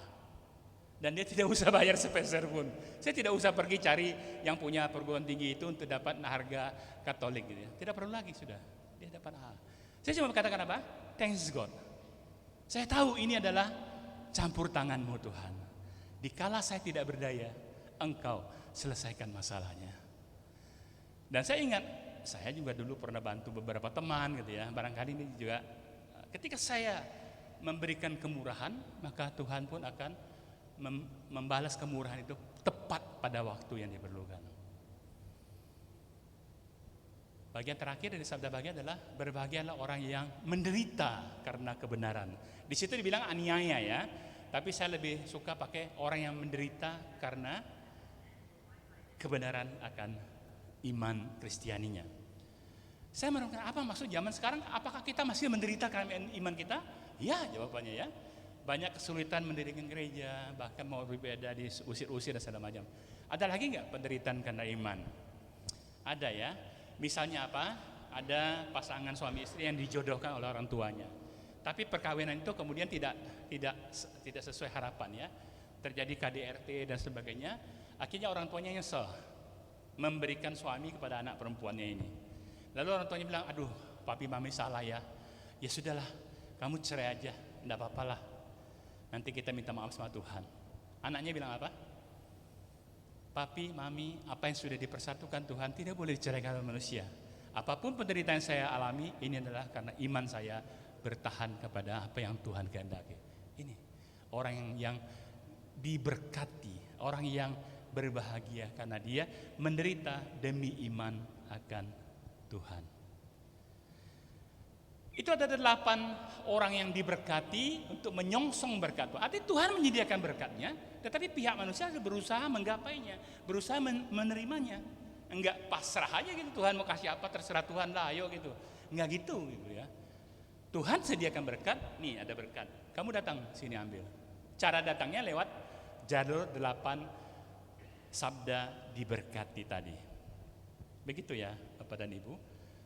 Dan dia tidak usah bayar sepeser pun. Saya tidak usah pergi cari yang punya perguruan tinggi itu untuk dapat harga Katolik gitu ya. Tidak perlu lagi sudah. Dia dapat AA. Saya cuma katakan apa? Thanks God. Saya tahu ini adalah campur tangan-Mu Tuhan. Dikala saya tidak berdaya, Engkau selesaikan masalahnya. Dan saya ingat, saya juga dulu pernah bantu beberapa teman gitu ya. Barangkali ini juga ketika saya memberikan kemurahan, maka Tuhan pun akan membalas kemurahan itu tepat pada waktu yang diperlukan. Bagian terakhir dari sabda bahagia adalah berbahagialah orang yang menderita karena kebenaran. Di situ dibilang aniaya ya, tapi saya lebih suka pakai orang yang menderita karena kebenaran akan iman Kristianinya. Saya merenungkan apa maksud zaman sekarang? Apakah kita masih menderita karena iman kita? Ya, jawabannya ya. Banyak kesulitan mendirikan gereja, bahkan mau berbeda diusir-usir dan segala macam. Ada lagi nggak penderitaan karena iman? Ada ya. Misalnya apa? Ada pasangan suami istri yang dijodohkan oleh orang tuanya. Tapi perkawinan itu kemudian tidak sesuai harapan ya. Terjadi KDRT dan sebagainya. Akhirnya orang tuanya nyesel memberikan suami kepada anak perempuannya ini. Lalu orang tuanya bilang, aduh papi mami salah ya. Ya sudahlah, kamu cerai aja, enggak apa-apalah. Nanti kita minta maaf sama Tuhan. Anaknya bilang apa? Papi, mami, apa yang sudah dipersatukan Tuhan tidak boleh diceraikan oleh manusia. Apapun penderitaan saya alami, ini adalah karena iman saya bertahan kepada apa yang Tuhan kehendaki. Ini orang yang diberkati, orang yang berbahagia karena dia menderita demi iman akan Tuhan. Itu ada 8 orang yang diberkati untuk menyongsong berkat. Artinya Tuhan menyediakan berkatnya, tetapi pihak manusia berusaha menggapainya, berusaha menerimanya. Enggak pasrah aja gitu, Tuhan mau kasih apa terserah Tuhan lah, ayo gitu. Enggak gitu ya. Tuhan sediakan berkat, nih ada berkat. Kamu datang sini ambil. Cara datangnya lewat jalur 8 sabda diberkati tadi. Begitu ya Bapak dan Ibu.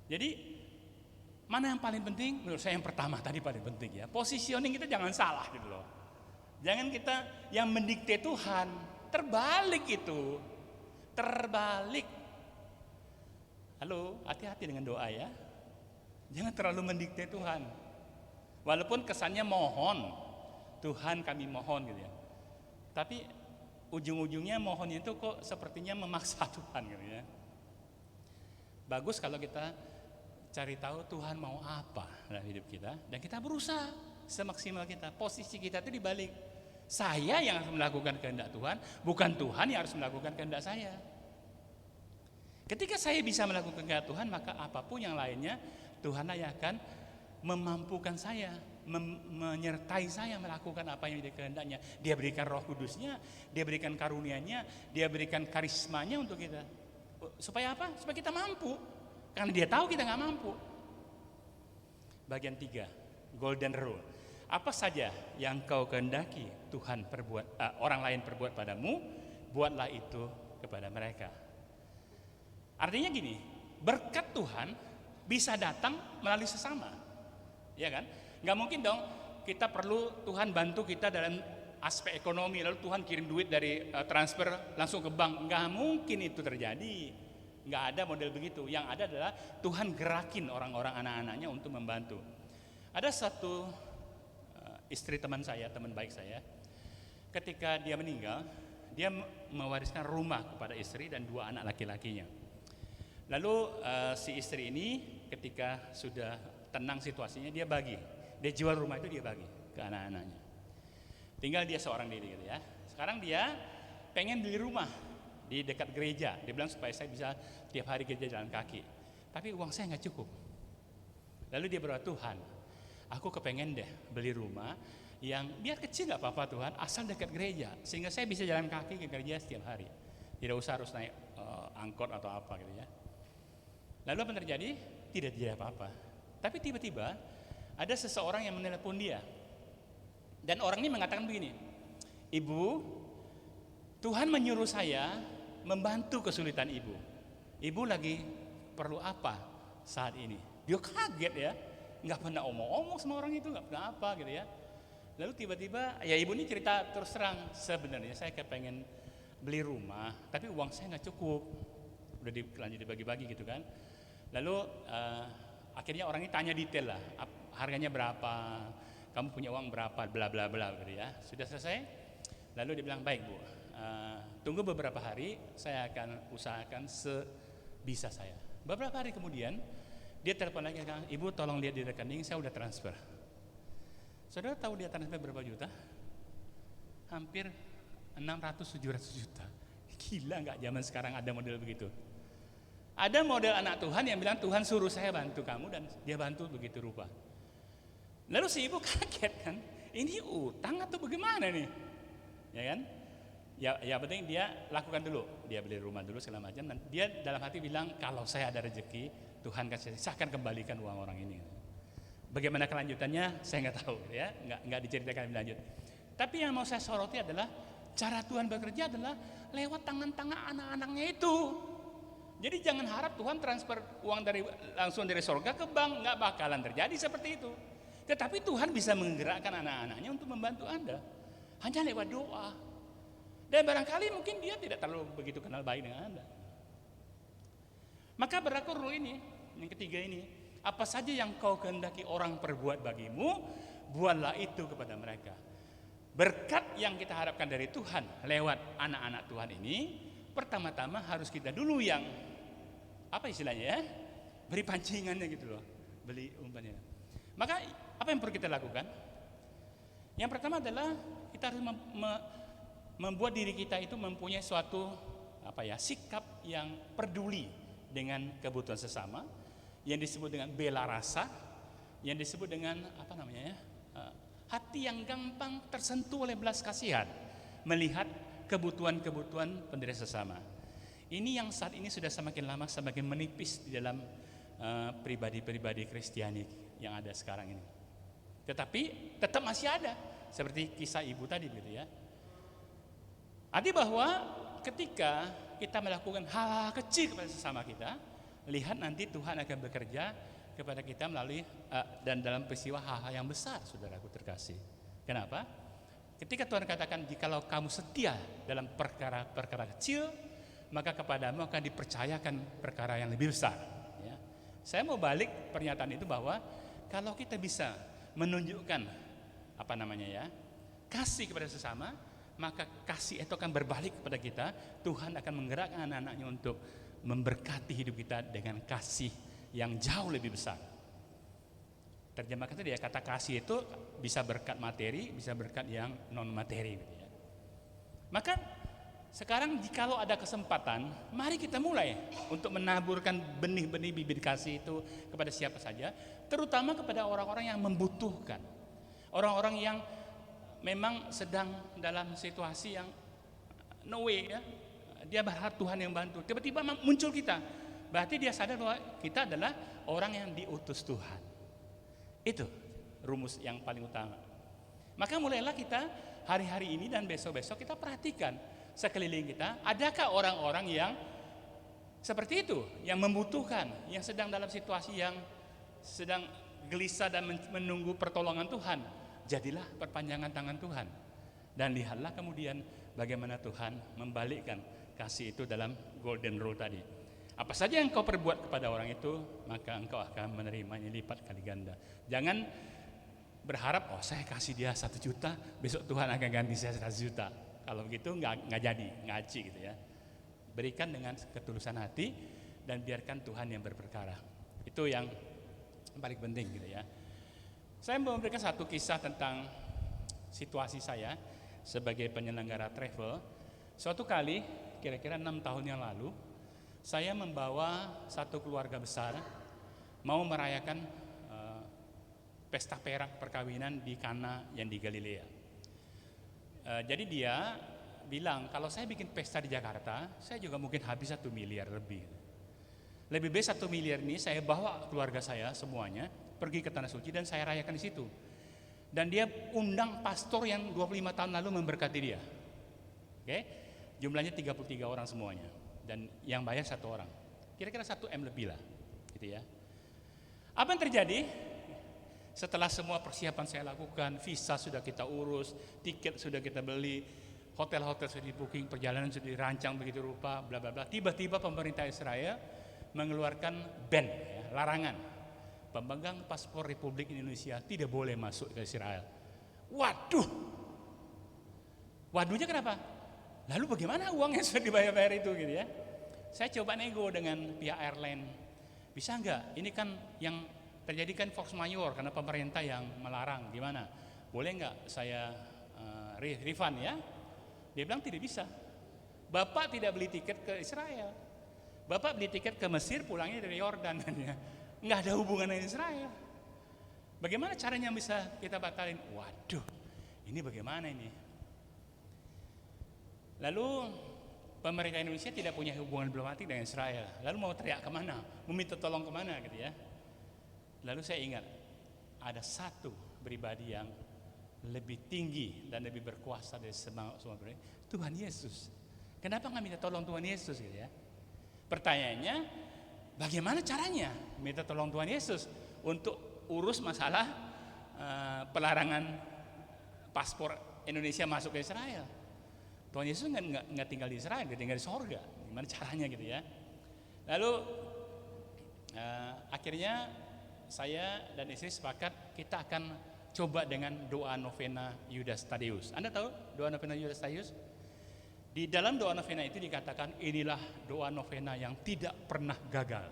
Jadi mana yang paling penting? Menurut saya yang pertama tadi paling penting ya. Positioning kita jangan salah gitu loh. Jangan kita yang mendikte Tuhan. Terbalik itu. Terbalik. Halo, hati-hati dengan doa ya. Jangan terlalu mendikte Tuhan. Walaupun kesannya mohon, Tuhan kami mohon gitu ya. Tapi ujung-ujungnya mohonnya itu kok sepertinya memaksa Tuhan gitu ya. Bagus kalau kita cari tahu Tuhan mau apa dalam hidup kita dan kita berusaha semaksimal kita. Posisi kita itu dibalik. Saya yang harus melakukan kehendak Tuhan, bukan Tuhan yang harus melakukan kehendak saya. Ketika saya bisa melakukan kehendak Tuhan, maka apapun yang lainnya Tuhan yang akan memampukan saya, menyertai saya melakukan apa yang dikehendaknya. Dia berikan Roh Kudusnya, Dia berikan karunia-Nya, Dia berikan karismanya untuk kita. Supaya apa? Supaya kita mampu. Karena Dia tahu kita nggak mampu. Bagian 3, Golden Rule. Apa saja yang kau kehendaki Tuhan orang lain perbuat padamu, buatlah itu kepada mereka. Artinya gini, berkat Tuhan bisa datang melalui sesama, ya kan? Nggak mungkin dong kita perlu Tuhan bantu kita dalam aspek ekonomi, lalu Tuhan kirim duit dari transfer langsung ke bank. Nggak mungkin itu terjadi, nggak ada model begitu. Yang ada adalah Tuhan gerakin orang-orang anak-anaknya untuk membantu. Ada satu istri teman saya, teman baik saya, ketika dia meninggal, dia mewariskan rumah kepada istri dan 2 anak laki-lakinya. Lalu si istri ini ketika sudah tenang situasinya, dia jual rumah itu, dia bagi ke anak-anaknya. Tinggal dia seorang diri gitu ya. Sekarang dia pengen beli rumah di dekat gereja. Dia bilang supaya saya bisa tiap hari gereja jalan kaki. Tapi uang saya nggak cukup. Lalu dia berdoa, Tuhan, aku kepengen deh beli rumah yang biar kecil nggak apa-apa Tuhan, asal dekat gereja, sehingga saya bisa jalan kaki ke gereja setiap hari. Tidak usah harus naik angkot atau apa gitu ya. Lalu apa terjadi? Tidak terjadi apa-apa. Tapi tiba-tiba ada seseorang yang menelepon dia. Dan orang ini mengatakan begini, Ibu, Tuhan menyuruh saya membantu kesulitan ibu. Ibu lagi perlu apa saat ini? Dia kaget ya, nggak pernah omong-omong sama orang itu, nggak pernah apa gitu ya. Lalu tiba-tiba ya ibu ini cerita terus terang, sebenarnya saya kepengen beli rumah, tapi uang saya nggak cukup. Udah lanjut dibagi-bagi gitu kan. Lalu akhirnya orang ini tanya detail lah, harganya berapa, kamu punya uang berapa, bla bla bla gitu ya. Sudah selesai, lalu dia bilang, baik Bu, tunggu beberapa hari, saya akan usahakan sebisa saya. Beberapa hari kemudian dia telepon lagi, Ibu tolong lihat di rekening, saya udah transfer. Saudara tahu dia transfer berapa juta? Hampir 600-700 juta. Gila nggak zaman sekarang ada model begitu? Ada model anak Tuhan yang bilang, Tuhan suruh saya bantu kamu, dan dia bantu begitu rupa. Lalu si ibu kaget kan, ini utang atau bagaimana nih? Ya kan? Ya penting dia lakukan dulu, dia beli rumah dulu segala macam, dan dia dalam hati bilang, kalau saya ada rezeki, Tuhan kasih, saya akan kembalikan uang orang ini. Bagaimana kelanjutannya saya nggak tahu ya, nggak diceritakan lebih lanjut. Tapi yang mau saya soroti adalah cara Tuhan bekerja adalah lewat tangan-tangan anak-anaknya itu. Jadi jangan harap Tuhan transfer uang langsung dari surga ke bank, nggak bakalan terjadi seperti itu. Tetapi Tuhan bisa menggerakkan anak-anaknya untuk membantu Anda hanya lewat doa. Dan barangkali mungkin dia tidak terlalu begitu kenal baik dengan Anda. Maka berlaku rule ini, yang ketiga ini, apa saja yang kau kehendaki orang perbuat bagimu, buatlah itu kepada mereka. Berkat yang kita harapkan dari Tuhan lewat anak-anak Tuhan ini, pertama-tama harus kita dulu yang apa istilahnya ya, beri pancingannya gitu loh, beli umpannya. Maka apa yang perlu kita lakukan? Yang pertama adalah kita harus membuat diri kita itu mempunyai suatu sikap yang peduli dengan kebutuhan sesama, yang disebut dengan bela rasa, yang disebut dengan hati yang gampang tersentuh oleh belas kasihan, melihat kebutuhan-kebutuhan penderita sesama. Ini yang saat ini sudah semakin lama semakin menipis di dalam pribadi-pribadi Kristiani yang ada sekarang ini. Tetapi tetap masih ada. seperti kisah ibu tadi gitu ya. Arti bahwa ketika kita melakukan hal kecil kepada sesama kita, lihat nanti Tuhan akan bekerja kepada kita melalui dan dalam peristiwa hal-hal yang besar, saudaraku terkasih. Kenapa? Ketika Tuhan katakan, jikalau kamu setia dalam perkara-perkara kecil, maka kepadamu akan dipercayakan perkara yang lebih besar. Ya. Saya mau balik pernyataan itu bahwa kalau kita bisa menunjukkan kasih kepada sesama, maka kasih itu akan berbalik kepada kita. Tuhan akan menggerakkan anak-anaknya untuk memberkati hidup kita dengan kasih yang jauh lebih besar. Terjemahkan tadi ya, kata kasih itu bisa berkat materi, bisa berkat yang non materi gitu ya. Maka sekarang jikalau ada kesempatan, mari kita mulai untuk menaburkan benih-benih bibit kasih itu kepada siapa saja, terutama kepada orang-orang yang membutuhkan. Orang-orang yang memang sedang dalam situasi yang no way ya. Dia berharap Tuhan yang bantu. Tiba-tiba muncul kita. Berarti dia sadar bahwa kita adalah orang yang diutus Tuhan. Itu rumus yang paling utama. Maka mulailah kita hari-hari ini dan besok-besok kita perhatikan sekeliling kita, adakah orang-orang yang seperti itu, yang membutuhkan, yang sedang dalam situasi yang sedang gelisah dan menunggu pertolongan Tuhan. Jadilah perpanjangan tangan Tuhan. Dan lihatlah kemudian bagaimana Tuhan membalikkan kasih itu dalam golden rule tadi. Apa saja yang kau perbuat kepada orang itu, maka engkau akan menerimanya lipat kali ganda. Jangan berharap, oh saya kasih dia 1 juta, besok Tuhan akan ganti saya 100 juta. Kalau begitu nggak jadi, ngaji gitu ya. Berikan dengan ketulusan hati dan biarkan Tuhan yang berperkara. Itu yang paling penting gitu ya. Saya mau memberikan satu kisah tentang situasi saya sebagai penyelenggara travel. Suatu kali, kira-kira 6 tahun yang lalu, saya membawa satu keluarga besar mau merayakan pesta perak perkawinan di Kana yang di Galilea. Jadi dia bilang, kalau saya bikin pesta di Jakarta, saya juga mungkin habis 1 miliar lebih. Lebih baik 1 miliar ini saya bawa keluarga saya semuanya pergi ke Tanah Suci dan saya rayakan di situ. Dan dia undang pastor yang 25 tahun lalu memberkati dia. Oke? Jumlahnya 33 orang semuanya. Dan yang bayar 1 orang. Kira-kira 1 M lebih lah. Gitu ya. Apa yang terjadi? Setelah semua persiapan saya lakukan, visa sudah kita urus, tiket sudah kita beli, hotel-hotel sudah di booking, perjalanan sudah dirancang begitu rupa, bla bla bla. Tiba-tiba pemerintah Israel mengeluarkan ban, ya, larangan. Pemegang paspor Republik Indonesia tidak boleh masuk ke Israel. Waduh. Waduhnya kenapa? Lalu bagaimana uang yang sudah dibayar-bayar itu gitu ya? Saya coba nego dengan pihak airline. Bisa enggak? Ini kan yang terjadi kan force majeure karena pemerintah yang melarang. Gimana? Boleh enggak saya refund ya? Dia bilang tidak bisa. Bapak tidak beli tiket ke Israel. Bapak beli tiket ke Mesir, pulangnya dari Yordan. Enggak ada hubungan dengan Israel. Bagaimana caranya bisa kita batalin? Waduh, ini bagaimana ini? Lalu pemerintah Indonesia tidak punya hubungan diplomatik dengan Israel. Lalu mau teriak kemana? Meminta tolong kemana gitu ya. Lalu saya ingat ada satu pribadi yang lebih tinggi dan lebih berkuasa dari semua pribadi, Tuhan Yesus. Kenapa nggak minta tolong Tuhan Yesus gitu ya? Pertanyaannya, bagaimana caranya minta tolong Tuhan Yesus untuk urus masalah pelarangan paspor Indonesia masuk ke Israel? Tuhan Yesus nggak tinggal di Israel, dia tinggal di sorga. Gimana caranya gitu ya? Lalu akhirnya saya dan istri sepakat kita akan coba dengan doa novena Yudas Thaddäus. Anda tahu doa novena Yudas Thaddäus? Di dalam doa novena itu dikatakan inilah doa novena yang tidak pernah gagal.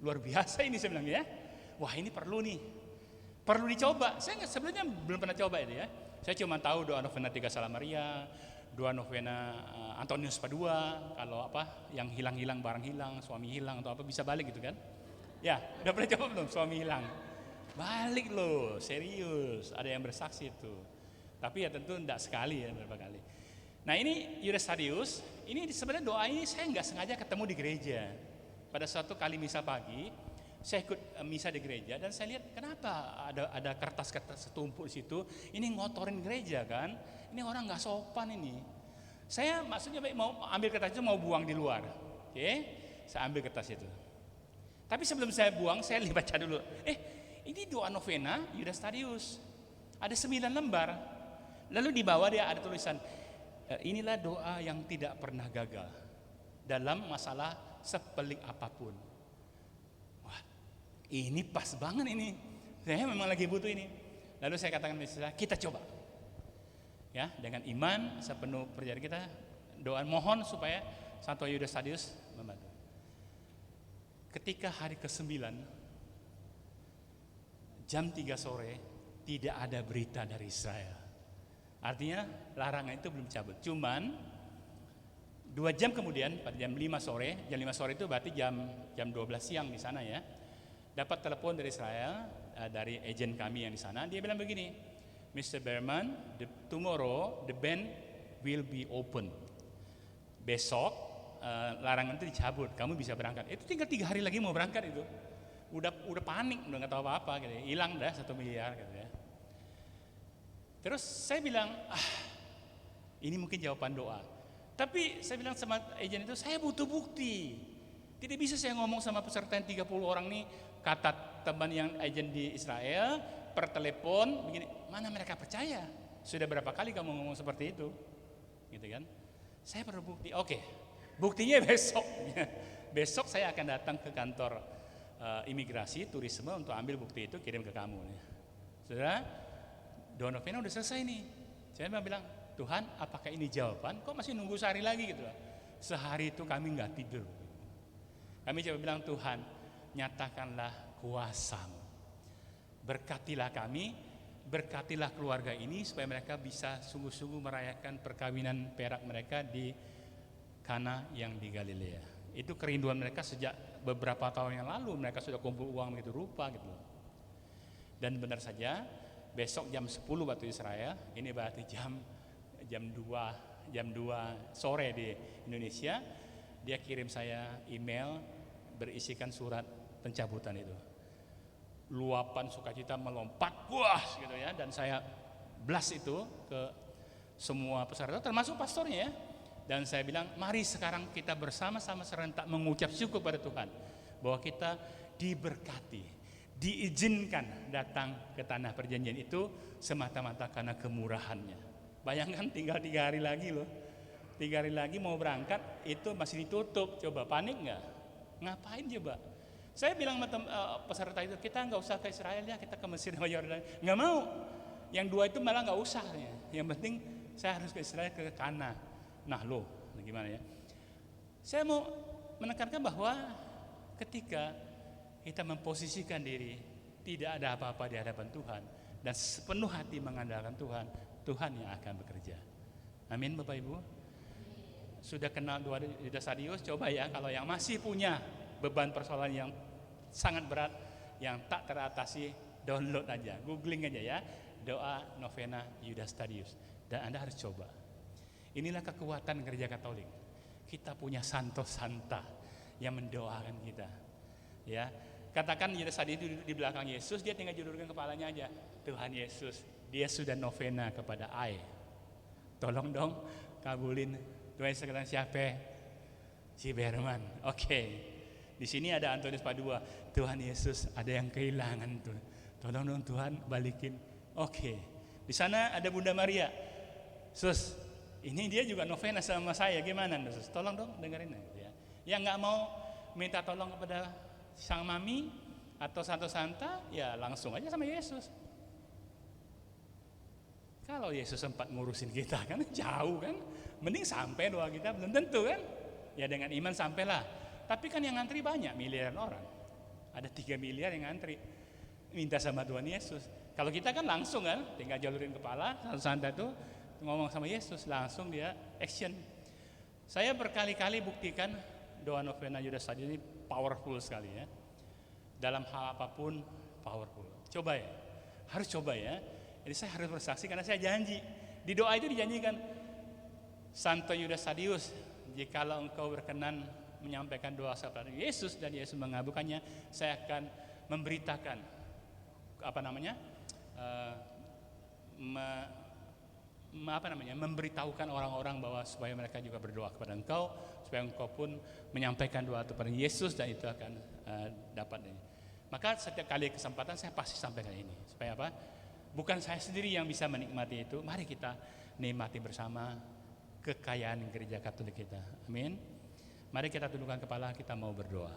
Luar biasa ini saya bilang ya. Wah ini perlu nih, perlu dicoba. Saya sebelumnya belum pernah coba itu ya. Saya cuma tahu doa novena Tiga Salam Maria, doa novena Antonius Padua, kalau apa yang hilang-hilang barang hilang, suami hilang atau apa bisa balik gitu kan? Ya, udah pernah coba belum suami hilang? Balik loh, serius. Ada yang bersaksi itu. Tapi ya tentu tidak sekali ya, beberapa kali. Nah ini Yudas Thaddäus, ini sebenarnya doa ini saya nggak sengaja ketemu di gereja. Pada suatu kali misa pagi, saya ikut misa di gereja dan saya lihat kenapa ada kertas-kertas setumpuk di situ. Ini ngotorin gereja kan? Ini orang nggak sopan ini. Saya maksudnya mau ambil kertas itu mau buang di luar. Oke, saya ambil kertas itu. Tapi sebelum saya buang, saya baca dulu. Ini doa novena Yudas Tadius. Ada 9 lembar. Lalu di bawah dia ada tulisan, inilah doa yang tidak pernah gagal dalam masalah sepelik apapun. Wah, ini pas banget ini. Saya memang lagi butuh ini. Lalu saya katakan kepada saya, kita coba. Ya, dengan iman sepenuh perjalanan kita, doa mohon supaya Santo Yudas Tadius membantu. Ketika hari ke-9 jam 3 sore tidak ada berita dari Israel. Artinya larangan itu belum cabut. Cuman 2 jam kemudian pada jam 5 sore, jam 5 sore itu berarti jam 12 siang di sana ya. Dapat telepon dari Israel, dari agen kami yang di sana. Dia bilang begini, Mr. Berman, tomorrow the band will be open. Besok larangan itu dicabut, kamu bisa berangkat. Itu tinggal 3 hari lagi mau berangkat itu. Udah panik, udah nggak tahu apa-apa gitu. Hilang dah 1 miliar gitu ya. Terus saya bilang, ini mungkin jawaban doa. Tapi saya bilang sama agen itu, saya butuh bukti. Tidak bisa saya ngomong sama peserta yang 30 orang nih, kata teman yang agen di Israel, per telepon, begini, mana mereka percaya? Sudah berapa kali kamu ngomong seperti itu? Gitu kan? Saya perlu bukti. Oke, buktinya besok. Besok saya akan datang ke kantor imigrasi, turisme untuk ambil bukti itu kirim ke kamu. Saudara, doa novena udah selesai nih. Saya bilang, Tuhan, apakah ini jawaban? Kok masih nunggu sehari lagi gitu? Sehari itu kami nggak tidur. Kami coba bilang, Tuhan, nyatakanlah kuasa-Mu. Berkatilah kami, berkatilah keluarga ini supaya mereka bisa sungguh-sungguh merayakan perkawinan perak mereka di Kana yang di Galilea. Itu kerinduan mereka sejak beberapa tahun yang lalu. Mereka sudah kumpul uang begitu rupa gitu. Dan benar saja, besok jam 10 waktu Israel, ini berarti jam 2 sore di Indonesia, dia kirim saya email berisikan surat pencabutan itu. Luapan sukacita melompat puas gitu ya, dan saya blast itu ke semua peserta termasuk pastornya ya. Dan saya bilang, mari sekarang kita bersama-sama serentak mengucap syukur pada Tuhan bahwa kita diberkati, diizinkan datang ke tanah perjanjian itu semata-mata karena kemurahannya. Bayangkan tinggal 3 hari lagi loh, 3 hari lagi mau berangkat itu masih ditutup. Coba panik nggak? Ngapain coba? Saya bilang sama peserta itu, kita nggak usah ke Israel ya, kita ke Mesir sama Yordan. Nggak mau. Yang 2 itu malah nggak usah ya. Yang penting saya harus ke Israel, ke Kana. Nah loh, gimana ya? Saya mau menekankan bahwa ketika kita memposisikan diri tidak ada apa-apa di hadapan Tuhan dan sepenuh hati mengandalkan Tuhan, Tuhan yang akan bekerja. Amin Bapak Ibu. Sudah kenal doa Yudas Tadius? Coba ya, kalau yang masih punya beban persoalan yang sangat berat yang tak teratasi, download aja, googling aja ya, doa novena Yudas Tadius, dan Anda harus coba. Inilah kekuatan gereja Katolik. Kita punya santo santa yang mendoakan kita. Ya, katakan Yudas Tadius duduk di belakang Yesus, dia tinggal judulkan kepalanya aja. Tuhan Yesus, dia sudah novena kepada I. Tolong dong kabulin. Tuhan sekarang siapa? Si Berman. Oke. Di sini ada Antonius Padua. Tuhan Yesus, ada yang kehilangan tuh. Tolong dong Tuhan balikin. Oke. Di sana ada Bunda Maria. Sus, ini dia juga novena sama saya, gimana Sus? Tolong dong dengerin ya. Yang nggak mau minta tolong kepada sang mami atau santo santa, ya langsung aja sama Yesus. Kalau Yesus sempat ngurusin kita kan jauh kan, mending sampai doa kita belum tentu kan. Ya dengan iman sampailah. Tapi kan yang ngantri banyak, miliaran orang. Ada 3 miliar yang ngantri minta sama Tuhan Yesus. Kalau kita kan langsung kan, tinggal jalurin kepala, santo santa itu ngomong sama Yesus, langsung dia action. Saya berkali-kali buktikan doa novena Yudas Tadius ini powerful sekali ya. Dalam hal apapun powerful. Coba ya, harus coba ya. Jadi saya harus bersaksi karena saya janji. Di doa itu dijanjikan, Santo Yudas Tadius, jikalau engkau berkenan menyampaikan doa kepada Yesus dan Yesus mengabulkannya, saya akan memberitakan memberitahukan orang-orang bahwa supaya mereka juga berdoa kepada engkau, supaya engkau pun menyampaikan doa kepada Yesus dan itu akan dapat ini. Maka setiap kali kesempatan saya pasti sampaikan ini. Supaya apa? Bukan saya sendiri yang bisa menikmati itu. Mari kita nikmati bersama kekayaan gereja Katolik kita. Amin. Mari kita tundukkan kepala, kita mau berdoa.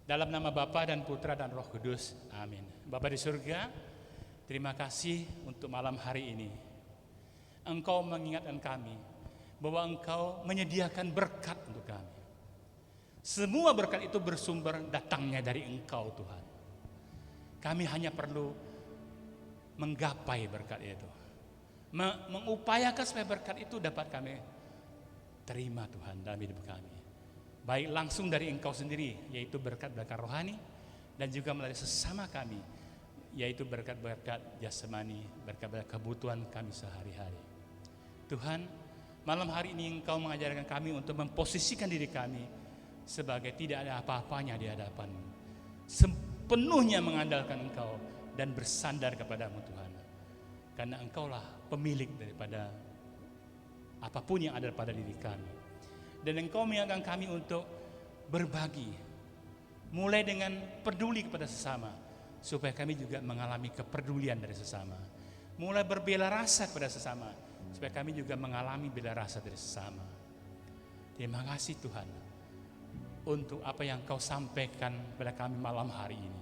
Dalam nama Bapa dan Putra dan Roh Kudus. Amin. Bapa di surga, terima kasih untuk malam hari ini. Engkau mengingatkan kami bahwa Engkau menyediakan berkat untuk kami. Semua berkat itu bersumber datangnya dari Engkau Tuhan. Kami hanya perlu menggapai berkat itu. Mengupayakan supaya berkat itu dapat kami terima Tuhan dalam hidup kami. Baik langsung dari Engkau sendiri, yaitu berkat-berkat rohani, dan juga melalui sesama kami, yaitu berkat-berkat jasmani, berkat-berkat kebutuhan kami sehari-hari. Tuhan, malam hari ini Engkau mengajarkan kami untuk memposisikan diri kami sebagai tidak ada apa-apanya di hadapan-Mu, sepenuhnya mengandalkan Engkau dan bersandar kepadamu Tuhan, karena Engkaulah pemilik daripada apapun yang ada pada diri kami. Dan Engkau mengingatkan kami untuk berbagi, mulai dengan peduli kepada sesama, supaya kami juga mengalami kepedulian dari sesama. Mulai berbela rasa kepada sesama, supaya kami juga mengalami bela rasa dari sesama. Terima kasih Tuhan untuk apa yang Kau sampaikan pada kami malam hari ini.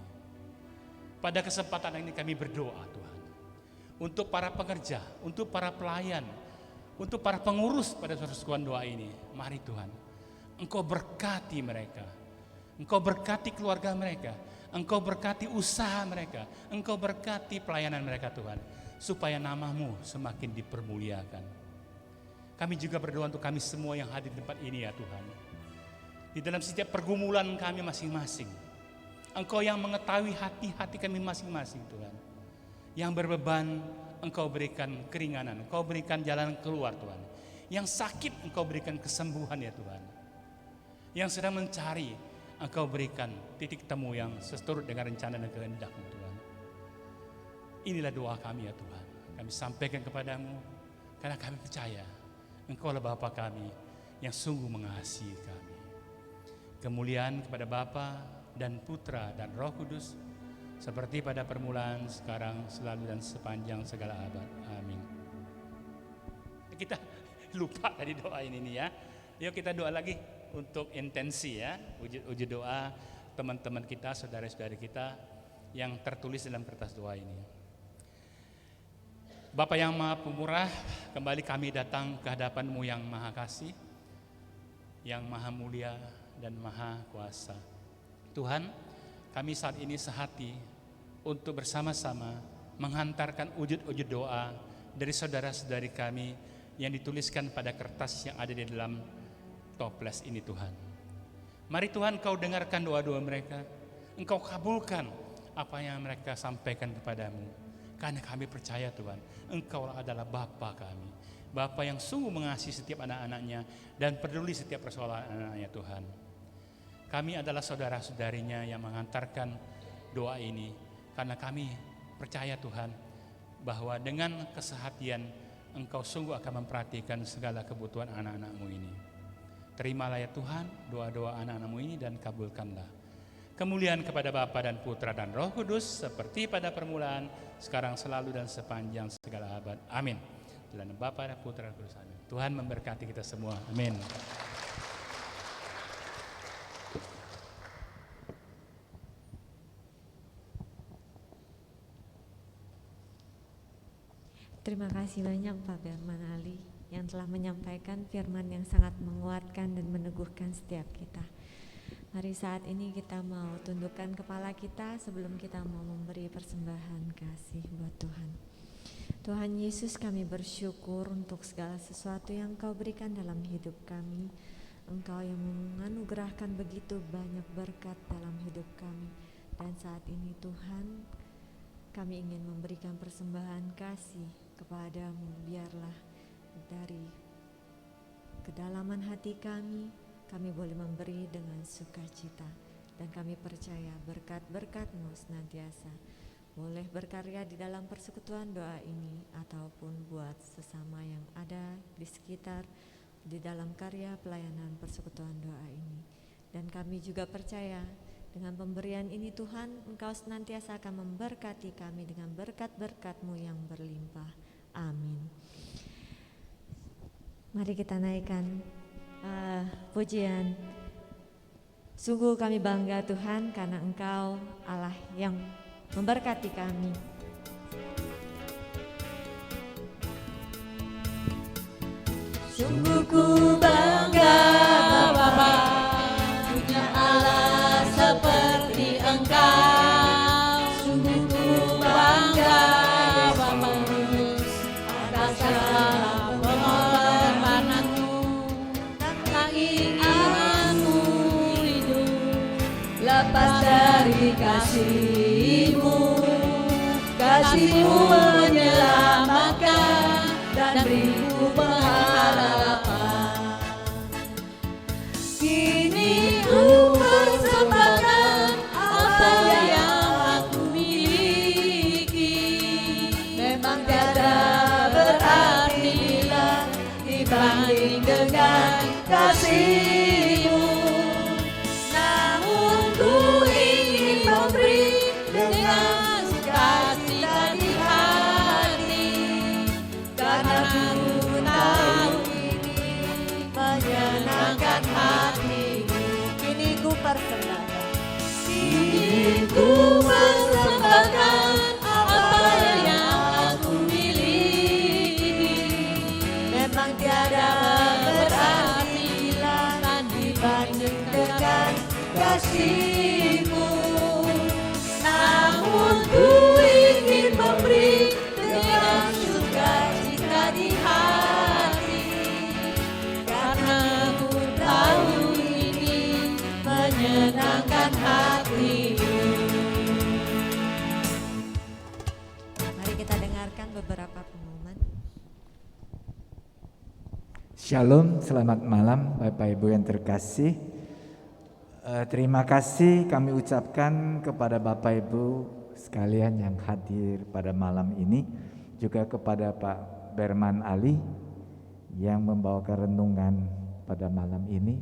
Pada kesempatan ini kami berdoa Tuhan, untuk para pekerja, untuk para pelayan, untuk para pengurus pada persekutuan doa ini. Mari Tuhan, Engkau berkati mereka, Engkau berkati keluarga mereka, Engkau berkati usaha mereka, Engkau berkati pelayanan mereka Tuhan, supaya nama-Mu semakin dipermuliakan. Kami juga berdoa untuk kami semua yang hadir di tempat ini ya Tuhan. Di dalam setiap pergumulan kami masing-masing, Engkau yang mengetahui hati-hati kami masing-masing Tuhan. Yang berbeban, Engkau berikan keringanan, Engkau berikan jalan keluar Tuhan. Yang sakit, Engkau berikan kesembuhan ya Tuhan. Yang sedang mencari, Engkau berikan titik temu yang seturut dengan rencana dan kehendak-Mu Tuhan. Inilah doa kami ya Tuhan. Kami sampaikan kepadamu karena kami percaya Engkau adalah Bapa kami yang sungguh mengasihi kami. Kemuliaan kepada Bapa dan Putra dan Roh Kudus, seperti pada permulaan, sekarang, selalu dan sepanjang segala abad. Amin. Kita lupa tadi doain ini ya. Yuk kita doa lagi untuk intensi ya, wujud doa teman-teman kita, saudara-saudari kita yang tertulis dalam kertas doa ini. Bapa yang Maha Pemurah, kembali kami datang ke hadapan-Mu yang Maha Kasih, yang Maha Mulia dan Maha Kuasa. Tuhan, kami saat ini sehati untuk bersama-sama menghantarkan wujud-wujud doa dari saudara-saudari kami yang dituliskan pada kertas yang ada di dalam toples ini Tuhan. Mari Tuhan, Kau dengarkan doa-doa mereka, Engkau kabulkan apa yang mereka sampaikan kepadamu. Karena kami percaya Tuhan, Engkau adalah Bapa kami, Bapa yang sungguh mengasihi setiap anak-anaknya dan peduli setiap persoalan anak-anaknya Tuhan. Kami adalah saudara-saudarinya yang menghantarkan doa ini, karena kami percaya Tuhan bahwa dengan kesehatian Engkau sungguh akan memperhatikan segala kebutuhan anak-anak-Mu ini. Terimalah ya Tuhan doa-doa anak-anak-Mu ini dan kabulkanlah. Kemuliaan kepada Bapa dan Putra dan Roh Kudus, seperti pada permulaan, sekarang, selalu dan sepanjang segala abad. Amin. Dalam nama Bapa dan Putra dan Roh Kudus. Amin. Tuhan memberkati kita semua. Amin. Terima kasih banyak Pak Firman Ali yang telah menyampaikan firman yang sangat menguatkan dan meneguhkan setiap kita. Mari saat ini kita mau tundukkan kepala kita sebelum kita mau memberi persembahan kasih buat Tuhan. Tuhan Yesus, kami bersyukur untuk segala sesuatu yang Kau berikan dalam hidup kami. Engkau yang menganugerahkan begitu banyak berkat dalam hidup kami. Dan saat ini Tuhan, kami ingin memberikan persembahan kasih kepadamu. Biarlah dari kedalaman hati kami, kami boleh memberi dengan sukacita. Dan kami percaya berkat-berkat-Mu senantiasa boleh berkarya di dalam persekutuan doa ini ataupun buat sesama yang ada di sekitar di dalam karya pelayanan persekutuan doa ini. Dan kami juga percaya dengan pemberian ini Tuhan, Engkau senantiasa akan memberkati kami dengan berkat-berkat-Mu yang berlimpah. Amin. Mari kita naikkan pujian. Sungguh kami bangga Tuhan karena Engkau Allah yang memberkati kami. Sungguh ku bangga Bapa, punya Allah seperti Engkau. Sungguh ku bangga Bapa, atas segala pengorbananmu. Tak inginanmu hidup lepas dari kasih-Mu. Kasih-Mu menyelamatkan dan beriku pengharapan. Kini ku persembahkan apa yang aku miliki. Memang tiada berarti bila dibanding dengan kasih-Mu. Namun ku ingin memberi dengan sukacita di hati, karena ku tahu ini menyenangkan hati-Mu. Kini ku persembahkan. Kini ku persembahkan apa yang aku miliki. Memang tiada berarti bila dibanding dengan kasih-Mu. Namun ku ingin memberi dengan sukacita di hati, karena ku tahu ini menyenangkan hati-Mu. Mari kita dengarkan beberapa pengumuman. Shalom, selamat malam Bapak Ibu yang terkasih. Terima kasih kami ucapkan kepada Bapak Ibu sekalian yang hadir pada malam ini, juga kepada Pak Berman Ali yang membawakan renungan pada malam ini,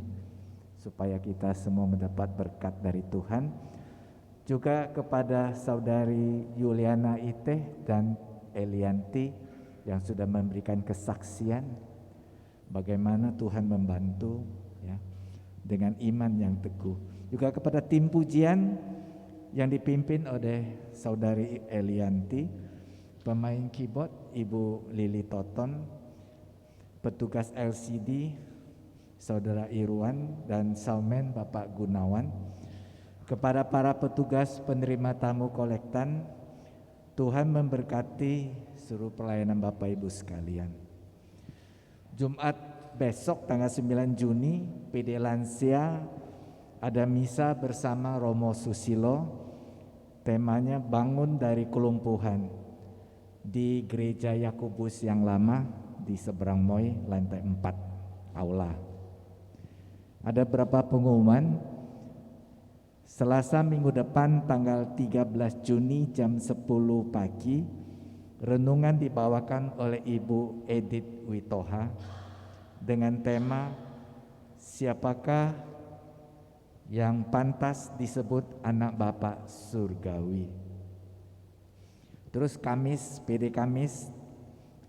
supaya kita semua mendapat berkat dari Tuhan. Juga kepada Saudari Yuliana Iteh dan Elianti yang sudah memberikan kesaksian bagaimana Tuhan membantu ya, dengan iman yang teguh. Juga kepada tim pujian yang dipimpin oleh Saudari Elianti, pemain keyboard Ibu Lili Toton, petugas LCD Saudara Irwan, dan Salmen Bapak Gunawan. Kepada para petugas penerima tamu kolektan, Tuhan memberkati seluruh pelayanan Bapak Ibu sekalian. Jumat besok tanggal 9 Juni, PD Lansia ada misa bersama Romo Susilo. Temanya bangun dari kelumpuhan di Gereja Yakobus yang lama di seberang Moy, lantai 4, aula. Ada berapa pengumuman? Selasa minggu depan tanggal 13 Juni jam 10 pagi, renungan dibawakan oleh Ibu Edith Witoha dengan tema siapakah yang pantas disebut anak Bapa surgawi. Terus Kamis, PD Kamis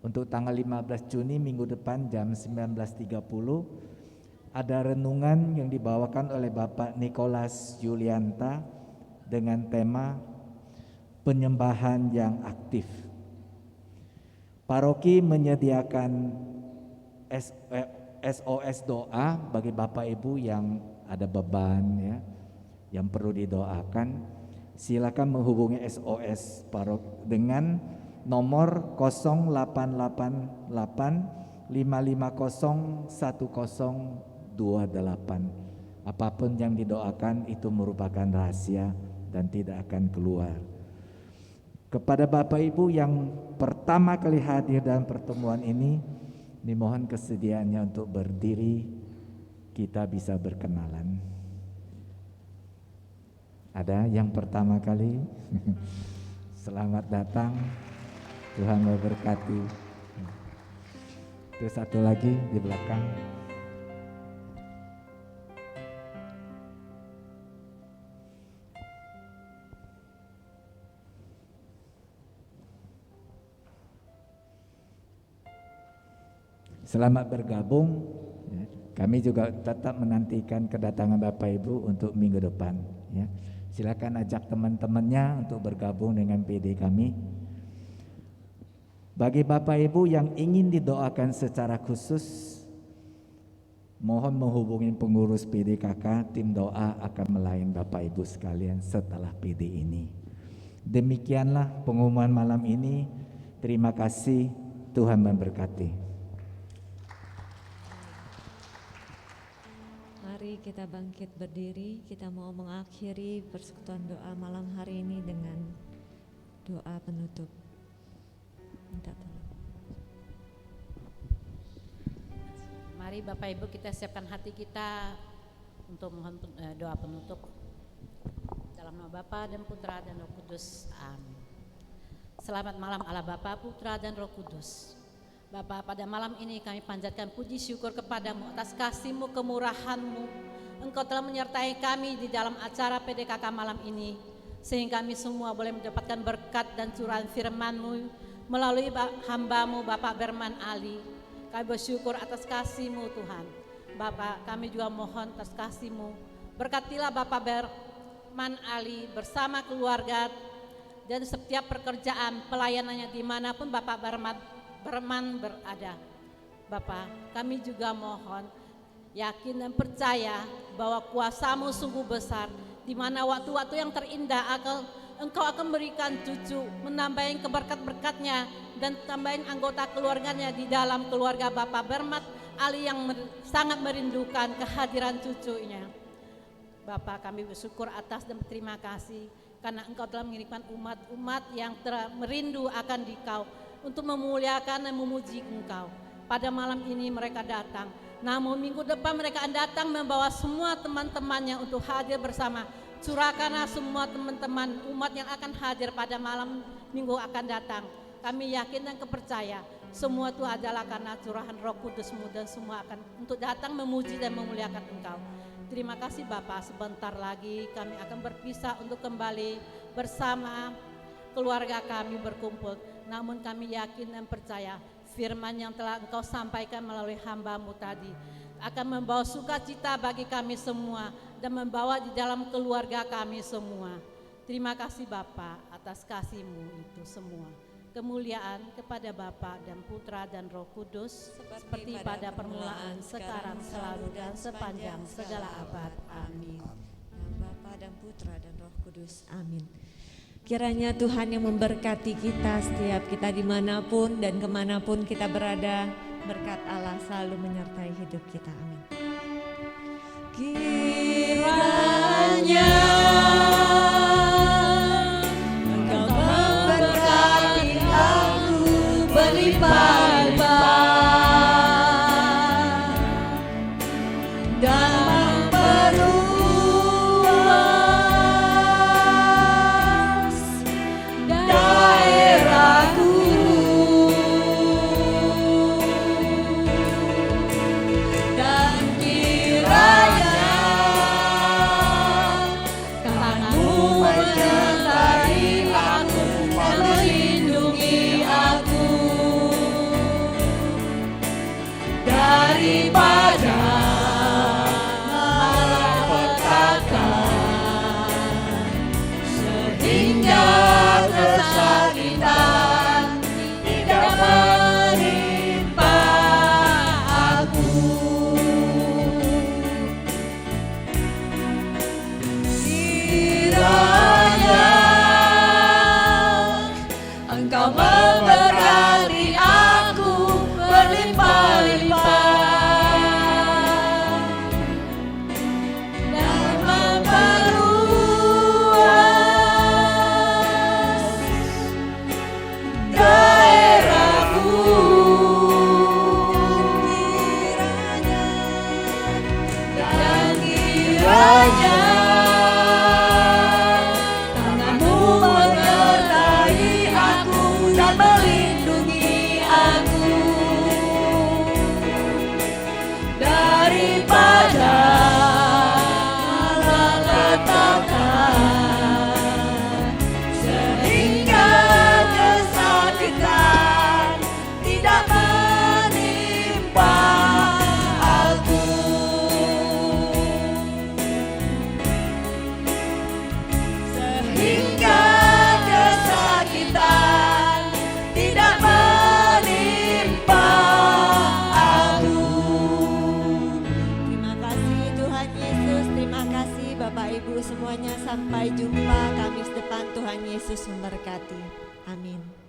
untuk tanggal 15 Juni minggu depan jam 19.30 ada renungan yang dibawakan oleh Bapak Nicholas Yulianta dengan tema penyembahan yang aktif. Paroki menyediakan SOS doa bagi Bapak Ibu yang ada beban ya, yang perlu didoakan. Silakan menghubungi SOS Paroki dengan nomor 0888 550 1028. Apapun yang didoakan itu merupakan rahasia dan tidak akan keluar. Kepada Bapak Ibu yang pertama kali hadir dalam pertemuan ini, dimohon kesediaannya untuk berdiri kita bisa berkenalan. Ada yang pertama kali, selamat datang, Tuhan memberkati. Terus satu lagi di belakang. Selamat bergabung. Kami juga tetap menantikan kedatangan Bapak Ibu untuk minggu depan. Ya. Silakan ajak teman-temannya untuk bergabung dengan PD kami. Bagi Bapak Ibu yang ingin didoakan secara khusus, mohon menghubungi pengurus PDKK. Tim doa akan melayani Bapak Ibu sekalian setelah PD ini. Demikianlah pengumuman malam ini. Terima kasih, Tuhan memberkati. Mari kita bangkit berdiri, kita mau mengakhiri persekutuan doa malam hari ini dengan doa penutup. Minta tolong. Mari Bapak Ibu kita siapkan hati kita untuk mohon doa penutup. Dalam nama Bapa dan Putra dan Roh Kudus. Amin. Selamat malam Allah Bapa, Putra dan Roh Kudus. Bapa, pada malam ini kami panjatkan puji syukur kepadamu atas kasih-Mu, kemurahan-Mu. Engkau telah menyertai kami di dalam acara PDKK malam ini, sehingga kami semua boleh mendapatkan berkat dan curahan firman-Mu melalui hamba-Mu Bapak Berman Ali. Kami bersyukur atas kasih-Mu Tuhan. Bapak, kami juga mohon atas kasih-Mu, berkatilah Bapak Berman Ali bersama keluarga dan setiap pekerjaan pelayanannya dimanapun Bapak Berman berada. Bapak, kami juga mohon yakin dan percaya bahwa kuasa-Mu sungguh besar, di mana waktu-waktu yang terindah Engkau akan berikan cucu, menambahin keberkat-berkatnya dan tambahin anggota keluarganya di dalam keluarga Bapak Berman Ali yang sangat merindukan kehadiran cucunya. Bapak, kami bersyukur atas dan berterima kasih karena Engkau telah mengirimkan umat-umat yang merindu akan Dikau untuk memuliakan dan memuji Engkau. Pada malam ini mereka datang, namun minggu depan mereka akan datang membawa semua teman-temannya untuk hadir bersama. Curahkanlah semua teman-teman umat yang akan hadir pada malam minggu akan datang. Kami yakin dan kepercaya semua itu adalah karena curahan Roh Kudus-Mu dan semua akan untuk datang memuji dan memuliakan Engkau. Terima kasih Bapak, sebentar lagi kami akan berpisah untuk kembali bersama keluarga kami berkumpul. Namun kami yakin dan percaya firman yang telah Engkau sampaikan melalui hamba-Mu tadi akan membawa sukacita bagi kami semua dan membawa di dalam keluarga kami semua. Terima kasih Bapa atas kasih-Mu itu semua. Kemuliaan kepada Bapa dan Putra dan Roh Kudus seperti pada permulaan, sekarang, selalu dan sepanjang segala abad. Amin. Dan Bapa dan Putra dan Roh Kudus. Amin. Kiranya Tuhan yang memberkati kita setiap kita dimanapun dan kemanapun kita berada, berkat Allah selalu menyertai hidup kita. Amin. Kiranya Engkau memberkati aku berlimpah-limpah dan daripada malapetaka sehingga kesakitan tidak menimpa aku. Kiranya Yesus memberkati. Amin.